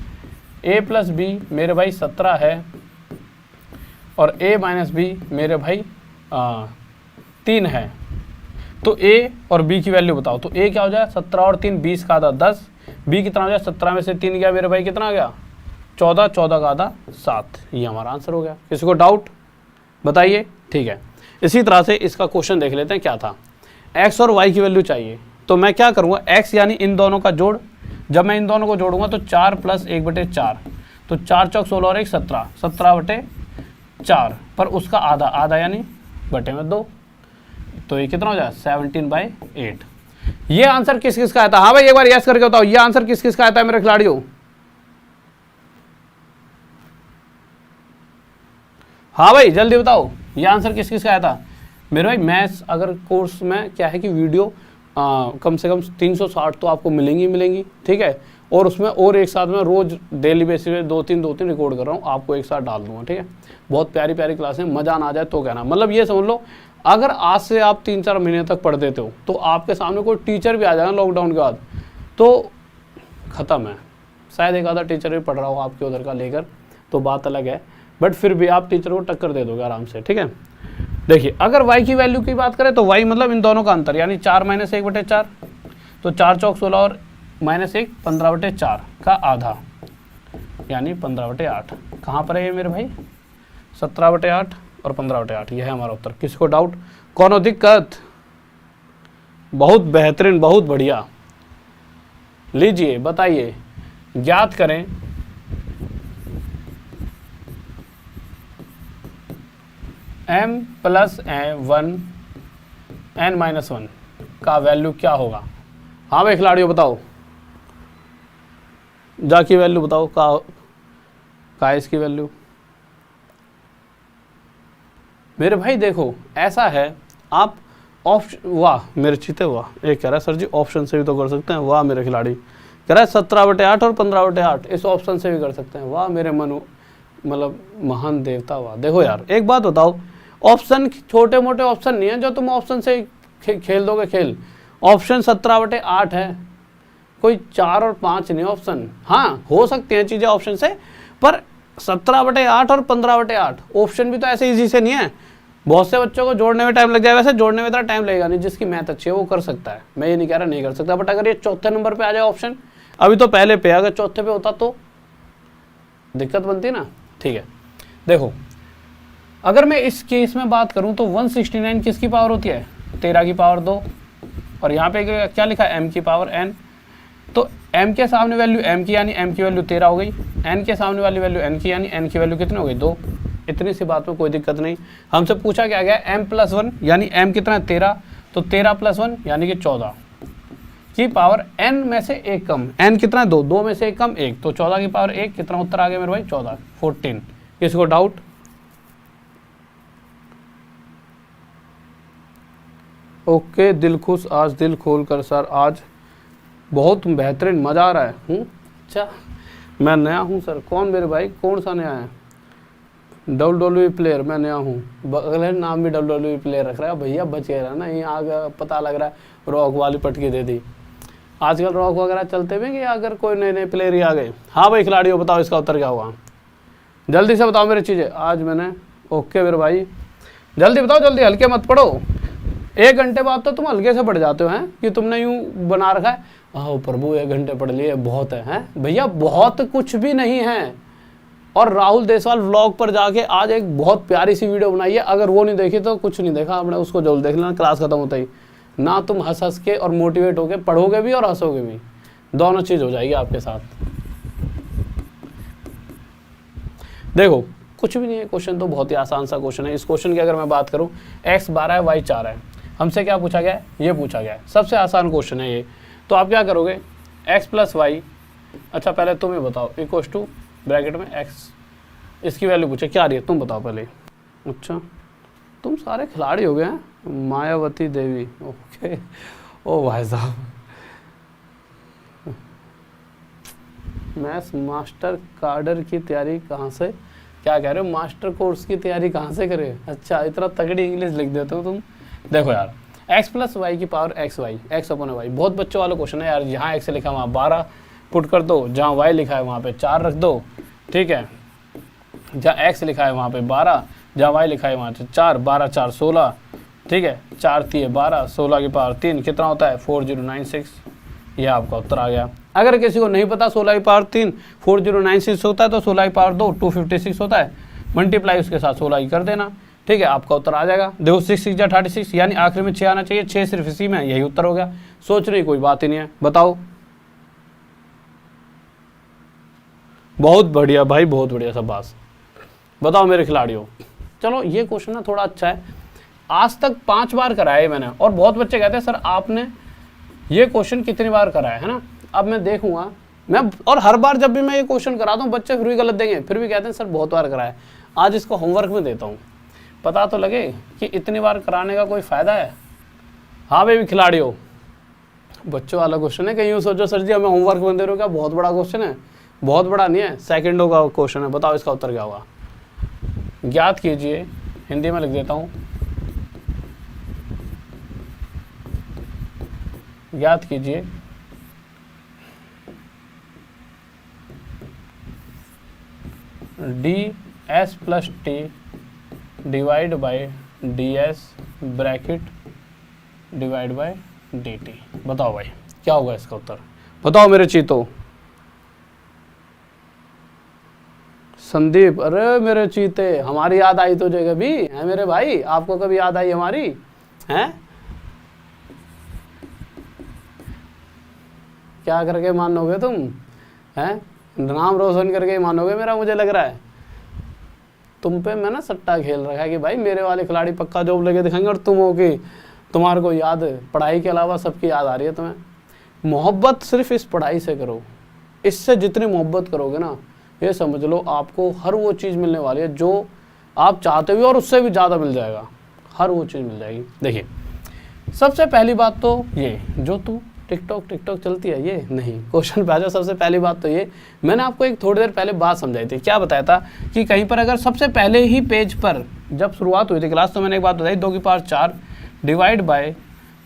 a प्लस बी मेरे भाई 17 है और a माइनस बी मेरे भाई 3 है, तो a और b की वैल्यू बताओ। तो a क्या हो जाए 17 और 3 20 का आधा 10, b कितना हो जाए 17 में से 3 गया मेरे भाई कितना आ गया 14, 14 का आधा 7। ये हमारा आंसर हो गया। किसी को डाउट बताइए? ठीक है, इसी तरह से इसका क्वेश्चन देख लेते हैं क्या था। x और y की वैल्यू चाहिए, तो मैं क्या करूँगा, x यानी इन दोनों का जोड़, जब मैं इन दोनों को जोड़ूंगा तो 4 + 1/4, तो 4 चौक 16 और 1 17, 17/4, पर उसका आधा, आधा यानी बटे में 2, तो ये कितना हो जाए 17/8। ये आंसर किस किस का आया था? हाँ भाई एक बार यस करके बताओ, ये आंसर किस किस का आया था मेरे खिलाड़ियों? हाँ भाई जल्दी बताओ, ये आंसर किस किस का आया था मेरे भाई? मैथ्स अगर कोर्स में क्या है कि वीडियो कम से कम 360 तो आपको मिलेंगी, ठीक है, और उसमें और एक साथ में रोज डेली बेसिस पे 2-3 रिकॉर्ड कर रहा हूँ, आपको एक साथ डाल दूंगा, ठीक है। बहुत प्यारी प्यारी क्लासें, मजा ना आ जाए तो कहना, मतलब ये समझ लो अगर आज से आप 3-4 महीने तक पढ़ देते हो तो आपके सामने कोई टीचर भी आ जाएगा लॉकडाउन के बाद तो ख़त्म है। शायद एक आधा टीचर भी पढ़ रहा हो आपके उधर का लेकर, तो बात अलग है, बट फिर भी आप टीचर को टक्कर दे दोगे आराम से, ठीक है। देखिए अगर y की वैल्यू की बात करें तो y मतलब इन दोनों का अंतर, यानी 4 - 1/4, तो 4 चौक 16 और -1 15/4 का आधा, यानी 15/8। कहाँ पर है ये मेरे भाई? 17/8 और 15/8, यह है हमारा उत्तर। किसी को डाउट? कौन दिक्कत? बहुत बेहतरीन, बहुत बढ़िया। लीजिए बताइए, ज्ञात करें m + 1 n - 1 का वैल्यू क्या होगा? हाँ भाई खिलाड़ियों बताओ, जा की वैल्यू बताओ, का इसकी वैल्यू मेरे भाई? देखो ऐसा है, आप ऑप्शन, वाह मेरे चीते वाह, एक कह रहा है सर जी ऑप्शन से भी तो कर सकते हैं, वाह मेरे खिलाड़ी। कह रहा है 17/8 और 15/8 इस ऑप्शन से भी कर सकते हैं, वाह मेरे मनु, मतलब महान देवता, वाह। देखो यार एक बात बताओ, ऑप्शन छोटे मोटे ऑप्शन नहीं है जो तुम ऑप्शन से खेल दोगे खेल। ऑप्शन 17/8 है, कोई 4 और 5 नहीं ऑप्शन। हाँ हो सकती हैं चीज़ें ऑप्शन से, पर 17/8 और 15/8 ऑप्शन भी तो ऐसे इजी से नहीं है। बहुत से बच्चों को जोड़ने में टाइम लग जाए, वैसे जोड़ने में इतना टाइम लगेगा नहीं, जिसकी मैथ अच्छी है वो कर सकता है, मैं ये नहीं कह रहा नहीं कर सकता, बट अगर ये चौथे नंबर पे आ जाए ऑप्शन, अभी तो पहले पे, अगर चौथे पे होता तो दिक्कत बनती ना। ठीक है, देखो अगर मैं इस केस में बात करूं तो 169 किसकी पावर होती है, 13 की पावर 2, और यहाँ पे क्या लिखा है, m की पावर n, तो m के सामने वैल्यू m की यानी m की वैल्यू 13 हो गई, n के सामने वाली वैल्यू n की यानी n की वैल्यू कितनी हो गई 2। इतनी सी बात में कोई दिक्कत नहीं। हमसे पूछा क्या गया, m+1 यानी m कितना है 13, तो 13+1 यानी कि 14 की पावर n में से एक कम, n कितना है 2, 2 में से एक कम 1, तो 14 की पावर 1, कितना उत्तर आ गया मेरे भाई 14, 14। किसको डाउट? ओके, दिल खुश, आज दिल खोल कर सर, आज बहुत बेहतरीन, मज़ा आ रहा है। अच्छा, मैं नया हूँ सर। कौन मेरे भाई, कौन सा नया है? WWE प्लेयर, मैं नया हूँ। अगले नाम भी WWE प्लेयर रख रहा है भैया, बच गया ना, ये आगे पता लग रहा है रॉक वाली पटकी दे दी। आजकल रॉक वगैरह चलते हुए कि अगर कोई नए नए प्लेयर ही आ गए। हाँ भाई खिलाड़ियों, बताओ इसका उत्तर क्या हुआ, जल्दी से बताओ मेरी चीज़ें। आज मैंने, ओके मेरे भाई जल्दी बताओ, जल्दी, हल्के मत पढ़ो। 1 घंटे बाद तो तुम हल्के से पढ़ जाते हो, हैं कि तुमने यूं बना रखा है, हाँ प्रभु 1 घंटे पढ़ लिए बहुत है, हैं भैया बहुत कुछ भी नहीं है। और राहुल देसवाल व्लॉग पर जाके आज एक बहुत प्यारी सी वीडियो बनाई है, अगर वो नहीं देखी तो कुछ नहीं देखा आपने, उसको जरूर देख लेना क्लास खत्म होता ही। ना तुम हंस हंस के और मोटिवेट होके पढ़ोगे भी और हंसोगे भी, दोनों चीज़ हो जाएगी आपके साथ। देखो कुछ भी नहीं है, क्वेश्चन तो बहुत ही आसान सा क्वेश्चन है। इस क्वेश्चन की अगर मैं बात करूं, x 12 है, y 4 है, हमसे क्या पूछा गया है, ये पूछा गया है, सबसे आसान क्वेश्चन है ये। तो आप क्या करोगे, x + y, अच्छा पहले तुम ये बताओ, इक्वल टू ब्रैकेट में x, इसकी वैल्यू पूछे, क्या आ रही है तुम बताओ पहले। अच्छा तुम सारे खिलाड़ी हो गए हैं, मायावती देवी, ओके। ओ भाई साहब, मैथ्स मास्टर कार्डर की तैयारी कहाँ से, क्या कह रहे हो, मास्टर कोर्स की तैयारी कहाँ से करे? अच्छा इतना तगड़ी इंग्लिश लिख देते हो तुम। देखो यार, x + y की पावर xy, x/y, बहुत बच्चों वाला क्वेश्चन है यार। जहाँ x लिखा है वहाँ 12 पुट कर दो, जहाँ y लिखा है वहाँ पे 4 रख दो, ठीक है। जहाँ x लिखा है वहाँ पे 12, जहाँ y लिखा है वहाँ पे 4, 12 4 16, ठीक है, 4 3 12, 16 की पावर 3 कितना होता है 4096, ये आपका उत्तर आ गया। अगर किसी को नहीं पता 16 की पावर 3 4096 होता है, तो 16 की पावर 2 256 होता है, मल्टीप्लाई उसके साथ 16 की कर देना, ठीक है, आपका उत्तर आ जाएगा। देखो 6 6 36, यानी आखिरी में 6 आना चाहिए, 6 सिर्फ इसी में, यही उत्तर हो गया। सोचने की कोई बात ही नहीं है। बताओ, बहुत बढ़िया भाई, बहुत बढ़िया शाबाश। बताओ मेरे खिलाड़ियों, चलो ये क्वेश्चन ना थोड़ा अच्छा है, आज तक 5 बार कराया है मैंने, और बहुत बच्चे कहते हैं सर आपने ये क्वेश्चन कितनी बार कराया है ना। अब मैं देखूंगा, मैं और हर बार जब भी मैं ये क्वेश्चन कराता हूँ बच्चे फिर भी गलत देंगे, फिर भी कहते हैं सर बहुत बार कराया। आज इसको होमवर्क में देता हूँ, पता तो लगे कि इतनी बार कराने का कोई फ़ायदा है। हाँ भाई खिलाड़ियों, बच्चों वाला क्वेश्चन है, कहीं यूँ सोचो सर जी हमें होमवर्क में दे रहे हो क्या, बहुत बड़ा क्वेश्चन है। बहुत बड़ा नहीं है, सेकंडों का क्वेश्चन है। बताओ इसका उत्तर क्या होगा, ज्ञात कीजिए। हिंदी में लिख देता हूँ, ज्ञात कीजिए ds + t divide by ds bracket divide by dt। बताओ भाई क्या होगा इसका उत्तर, बताओ मेरे चीतो। संदीप, अरे मेरे चीते, हमारी याद आई तुझे कभी, है मेरे भाई, आपको कभी याद आई हमारी, हैं? क्या करके मानोगे तुम, हैं? नाम रोशन करके ही मानोगे मेरा, मुझे लग रहा है। तुम पे मैं ना सट्टा खेल रखा है कि भाई मेरे वाले खिलाड़ी पक्का जॉब लेके दिखाएंगे, और तुम हो कि तुम्हारे को याद, पढ़ाई के अलावा सबकी याद आ रही है तुम्हें। मोहब्बत सिर्फ इस पढ़ाई से करो, इससे जितनी मोहब्बत करोगे ना, ये समझ लो आपको हर वो चीज़ मिलने वाली है जो आप चाहते हो, और उससे भी ज़्यादा मिल जाएगा, हर वो चीज़ मिल जाएगी। देखिए सबसे पहली बात तो ये, जो तू टिकटॉक चलती है, ये नहीं, क्वेश्चन पे आ जाओ। सबसे पहली बात तो ये, मैंने आपको एक थोड़ी देर पहले बात समझाई थी, क्या बताया था कि कहीं पर अगर सबसे पहले ही पेज पर जब शुरुआत हुई थी क्लास, तो मैंने एक बात बताई, 2 की पावर 4 डिवाइड बाय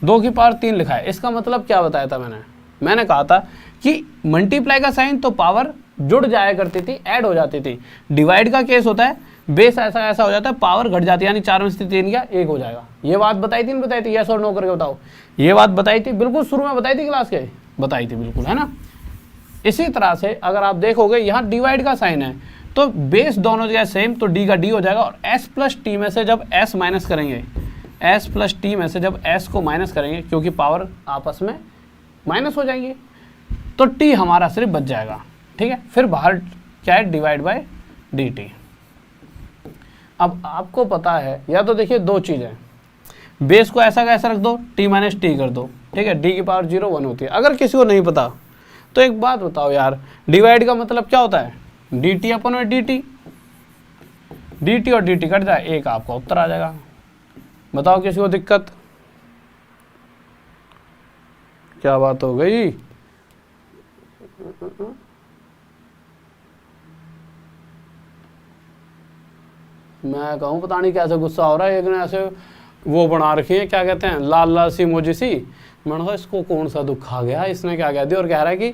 2 की पावर 3 लिखा है। इसका मतलब क्या बताया था मैंने कहा था कि मल्टीप्लाई का साइन तो पावर जुड़ जाया करती थी, ऐड हो जाती थी। डिवाइड का केस होता है बेस ऐसा ऐसा हो जाता है, पावर घट जाती है, यानी 4 में से 3 क्या 1 हो जाएगा। ये बात बताई थी, नहीं बताई थी? यस और नो करके बताओ। ये बात बताई थी, बिल्कुल शुरू में बताई थी क्लास के, बताई थी बिल्कुल, है ना। इसी तरह से अगर आप देखोगे यहाँ डिवाइड का साइन है, तो बेस दोनों जगह सेम, तो डी का डी हो जाएगा। और एस प्लस टी में से जब एस माइनस करेंगे, एस प्लस टी में से जब एस को माइनस करेंगे, क्योंकि पावर आपस में माइनस हो जाएंगी, तो टी हमारा सिर्फ बच जाएगा, ठीक है। फिर बाहर क्या है, डिवाइड बाय डी टी। अब आपको पता है, या तो देखिए 2 चीज़ें, बेस को ऐसा कैसा रख दो, टी माइनस टी कर दो, ठीक है। डी की पावर 0 1 होती है। अगर किसी को नहीं पता तो एक बात बताओ यार, डिवाइड का मतलब क्या होता है, डी टी अपन में डी टी, डी टी और डी टी कट जाए, एक आपका उत्तर आ जाएगा। बताओ किसी को दिक्कत? क्या बात हो गई? मैं कहूँ पता नहीं कैसे गुस्सा हो रहा है, एक ने ऐसे वो बना रखी है, क्या कहते हैं, लाल लाल सी मोजी सी। मैंने कहा इसको कौन सा दुख आ गया, इसने क्या कह दिया, और कह रहा है कि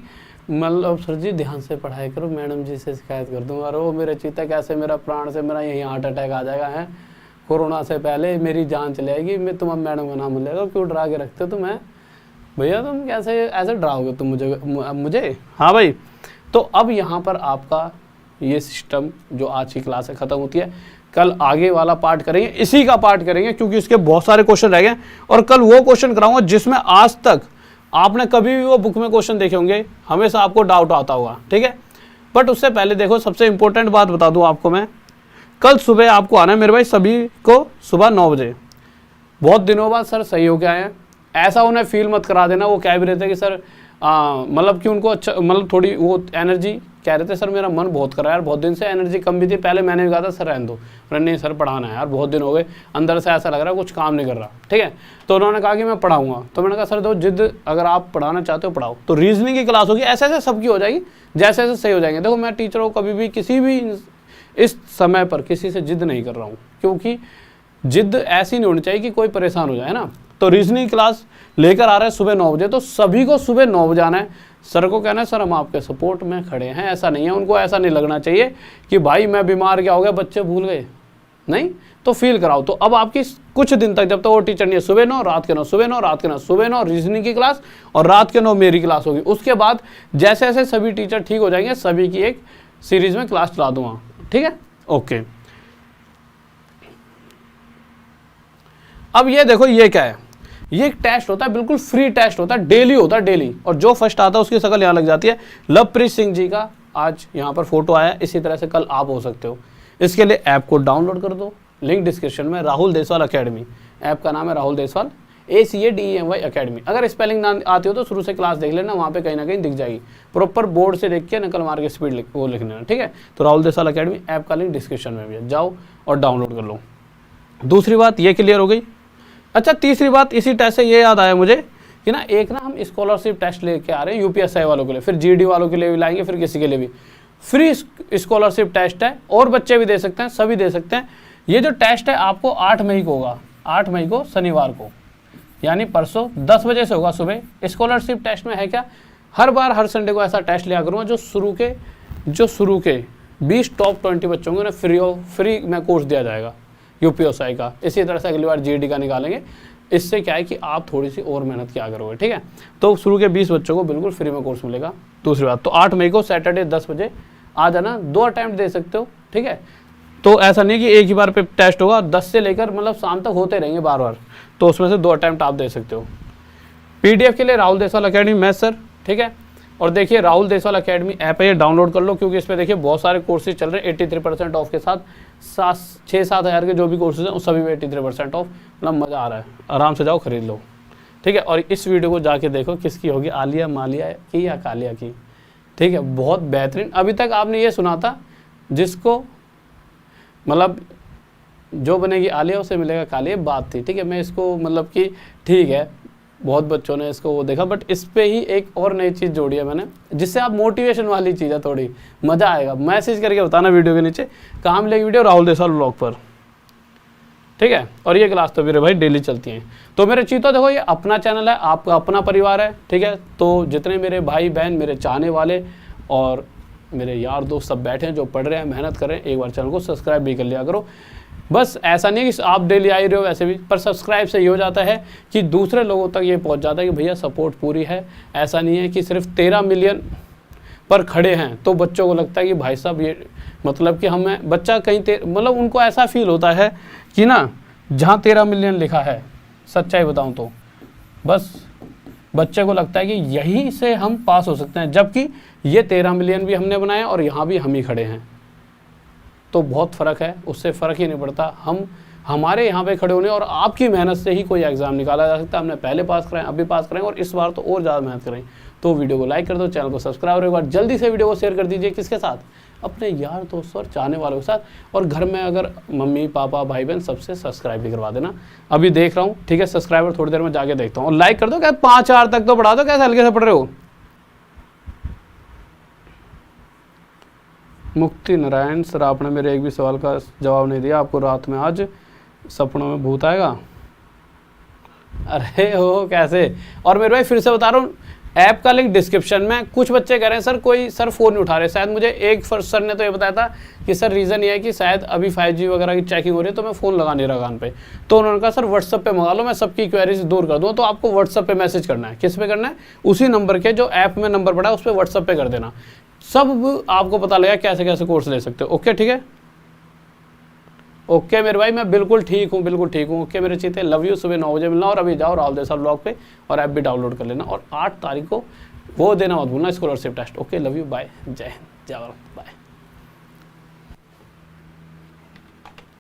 मतलब सर जी ध्यान से पढ़ाई करो, मैडम जी से शिकायत कर दूंगा। अरे वो मेरे चीता कैसे, मेरा प्राण से मेरा यही हार्ट अटैक आ जाएगा, है कोरोना से पहले मेरी जान चली जाएगी। मैं तुम मैडम का नाम लेगा, क्यों डरा के रखते हो तुम्हें भैया, तुम कैसे ऐसे डराओगे तुम मुझे? हाँ भाई, तो अब यहाँ पर आपका ये सिस्टम जो आज की क्लास है ख़त्म होती है। कल आगे वाला पार्ट करेंगे, इसी का पार्ट करेंगे, क्योंकि इसके बहुत सारे क्वेश्चन रह गए। और कल वो क्वेश्चन कराऊंगा जिसमें आज तक आपने कभी भी वो बुक में क्वेश्चन देखे होंगे, हमेशा आपको डाउट आता होगा, ठीक है। बट उससे पहले देखो, सबसे इंपॉर्टेंट बात बता दूं आपको मैं, कल सुबह आपको आना है मेरे भाई, सभी को सुबह 9 बजे। बहुत दिनों बाद सर सही हो के आए हैं, ऐसा उन्हें फील मत करा देना। वो कह भी रहे थे कि सर मतलब कि उनको अच्छा, मतलब थोड़ी वो एनर्जी, कह रहे थे सर मेरा मन बहुत कर रहा है यार, बहुत दिन से एनर्जी कम भी थी। पहले मैंने भी कहा था सर रहने दो, नहीं सर पढ़ाना है यार, बहुत दिन हो गए, अंदर से ऐसा लग रहा है कुछ काम नहीं कर रहा, ठीक है। तो उन्होंने कहा कि मैं पढ़ाऊंगा, तो मैंने कहा सर दो जिद, अगर आप पढ़ाना चाहते हो पढ़ाओ। तो रीजनिंग की क्लास होगी, ऐसे ऐसे सबकी हो जाएगी, जैसे जैसे सही हो जाएंगे। देखो मैं टीचर को कभी भी किसी भी इस समय पर किसी से जिद नहीं कर रहा हूँ, क्योंकि जिद ऐसी नहीं होनी चाहिए कि कोई परेशान हो जाए ना। तो रीजनिंग क्लास लेकर आ रहे हैं सुबह 9 बजे, तो सभी को सुबह 9 बजे आना है। सर को कहना है सर हम आपके सपोर्ट में खड़े हैं, ऐसा नहीं है। उनको ऐसा नहीं लगना चाहिए कि भाई मैं बीमार क्या हो गया, बच्चे भूल गए, नहीं, तो फील कराओ। तो अब आपकी कुछ दिन तक, जब तक वो टीचर नहीं है, सुबह 9 रात के 9, सुबह 9 रात के 9, सुबह 9 रीजनिंग की क्लास और रात के 9 मेरी क्लास होगी। उसके बाद जैसे जैसे सभी टीचर ठीक हो जाएंगे, सभी की एक सीरीज में क्लास चला दूंगा, ठीक है, ओके। अब ये देखो, ये क्या है, ये एक टेस्ट होता है, बिल्कुल फ्री टेस्ट होता है, डेली होता है, डेली। और जो फर्स्ट आता है उसकी शक्ल यहाँ लग जाती है। लवप्रीत सिंह जी का आज यहाँ पर फोटो आया, इसी तरह से कल आप हो सकते हो। इसके लिए ऐप को डाउनलोड कर दो, लिंक डिस्क्रिप्शन में, राहुल देसवाल अकेडमी, ऐप का नाम है राहुल देसवाल ACADEMY अकेडमी। अगर स्पेलिंग ना आती हो तो शुरू से क्लास देख लेना, वहाँ पे कहीं ना कहीं दिख जाएगी, प्रॉपर बोर्ड से देख के नकल मार के स्पीड वो लिख लेना, ठीक है। तो राहुल देसवाल अकेडमी ऐप का लिंक डिस्क्रिप्शन में भी है, जाओ और डाउनलोड कर लो। दूसरी बात ये क्लियर हो गई। अच्छा, तीसरी बात इसी टेस्ट से ये याद आया मुझे कि ना, एक ना हम स्कॉलरशिप टेस्ट लेके आ रहे हैं UPSI वालों के लिए, फिर GD वालों के लिए भी लाएंगे, फिर किसी के लिए भी फ्री स्कॉलरशिप टेस्ट है, और बच्चे भी दे सकते हैं, सभी दे सकते हैं। ये जो टेस्ट है आपको 8 मई को होगा, 8 मई को शनिवार को, यानी परसों 10 बजे से होगा सुबह। स्कॉलरशिप टेस्ट में है क्या, हर बार हर संडे को ऐसा टेस्ट लिया करूँगा, जो शुरू के 20 टॉप 20 बच्चों को ना फ्री में कोर्स दिया जाएगा UPSI का। इसी तरह से अगली बार GD का निकालेंगे। इससे क्या है कि आप थोड़ी सी और मेहनत किया करोगे, ठीक है। तो शुरू के 20 बच्चों को बिल्कुल फ्री में कोर्स मिलेगा। दूसरी बात, तो 8 मई को सैटरडे 10 बजे आ जाना, 2 अटैम्प्ट दे सकते हो, ठीक है। तो ऐसा नहीं कि एक ही बार पे टेस्ट होगा, 10 से लेकर मतलब शाम तक होते रहेंगे बार बार, तो उसमें से 2 अटैम्प्ट आप दे सकते हो। PDF के लिए Rahul Deswal academy math sir, ठीक है। और देखिए राहुल देसवाल अकेडमी ऐप है, ये डाउनलोड कर लो, क्योंकि इस पर देखिए बहुत सारे कोर्सेज चल रहे हैं 83% ऑफ के साथ। 6-7 हज़ार के जो भी कोर्सेज हैं उस सभी में 83% ऑफ, मतलब मज़ा आ रहा है, आराम से जाओ खरीद लो, ठीक है। और इस वीडियो को जाके देखो, किसकी होगी, आलिया मालिया की या कालिया की, ठीक है, बहुत बेहतरीन। अभी तक आपने ये सुना था जिसको मतलब जो बनेगी आलिया उसे मिलेगा कालिया, बात थी, ठीक है। मैं इसको मतलब कि ठीक है, बहुत बच्चों ने इसको वो देखा, बट इस पे ही एक और नई चीज़ जोड़ी है मैंने, जिससे आप मोटिवेशन वाली चीज़ है, थोड़ी मज़ा आएगा। मैसेज करके बताना वीडियो के नीचे कहाँ मिलेगी वीडियो, राहुल देसवाल ब्लॉग पर, ठीक है। और ये क्लास तो मेरे भाई डेली चलती हैं। तो मेरे चीतो देखो, ये अपना चैनल है, आपका अपना परिवार है, ठीक है। तो जितने मेरे भाई बहन, मेरे चाहने वाले और मेरे यार दोस्त सब बैठे हैं जो पढ़ रहे हैं, मेहनत कर रहे हैं, एक बार चैनल को सब्सक्राइब भी कर लिया करो। बस ऐसा नहीं कि आप डेली आ ही रहे हो वैसे भी, पर सब्सक्राइब से ये हो जाता है कि दूसरे लोगों तक ये पहुंच जाता है कि भैया सपोर्ट पूरी है। ऐसा नहीं है कि सिर्फ 13 मिलियन पर खड़े हैं तो बच्चों को लगता है कि भाई साहब ये मतलब कि हमें बच्चा कहीं मतलब उनको ऐसा फील होता है कि ना जहाँ 13 मिलियन लिखा है, सच्चाई बताऊँ तो बस बच्चे को लगता है कि यहीं से हम पास हो सकते हैं, जबकि ये 13 मिलियन भी हमने बनाए और यहाँ भी हम ही खड़े हैं। तो बहुत फ़र्क है, उससे फ़र्क ही नहीं पड़ता। हमारे यहाँ पे खड़े होने और आपकी मेहनत से ही कोई एग्ज़ाम निकाला जा सकता है। हमने पहले पास कराएं, अभी पास कराएं और इस बार तो और ज़्यादा मेहनत करें। तो वीडियो को लाइक कर दो, चैनल को सब्सक्राइब और एक बार जल्दी से वीडियो को शेयर कर दीजिए। किसके साथ? अपने यार दोस्तों और चाहने वालों के साथ। और घर में अगर मम्मी पापा भाई बहन सबसे सब्सक्राइब भी करवा देना। अभी देख रहा हूँ, ठीक है, सब्सक्राइबर थोड़ी देर में जाके देखता हूँ। और लाइक कर दो, क्या 5,000 तक तो बढ़ा दो, कैसे हल्के से पढ़ रहे हो। मुक्ति नारायण सर, आपने मेरे एक भी सवाल का जवाब नहीं दिया। आपको रात में आज सपनों में भूत आएगा? अरे हो कैसे। और मेरे भाई फिर से बता रहा हूँ, ऐप का लिंक डिस्क्रिप्शन में। कुछ बच्चे कह रहे हैं सर कोई सर फ़ोन नहीं उठा रहे। शायद मुझे एक सर ने तो ये बताया था कि सर रीज़न ये है कि शायद अभी 5G वगैरह की चेकिंग हो रही है तो मैं फ़ोन लगा नहीं रहा कान पे। तो उन्होंने कहा सर व्हाट्सअप पे मंगा लो, मैं सबकी क्वेरीज दूर कर दूँ। तो आपको व्हाट्सअप पे मैसेज करना है। किस पे करना है? उसी नंबर के जो ऐप में नंबर पड़ा है उस पर व्हाट्सअप पे कर देना। सब आपको पता लगेगा कैसे कैसे कोर्स ले सकते हो। ओके ठीक है, ओके मेरे भाई, मैं बिल्कुल ठीक हूँ, बिल्कुल ठीक हूँ। ओके मेरे चीते, लव यू। सुबह 9 बजे मिलना और अभी जाओ राहुल देसाई ब्लॉग पे और ऐप भी डाउनलोड कर लेना। और 8 तारीख को वो देना मत भूलना, scholarship test. Okay love you, bye, जय हिंद, जय भारत, बाय।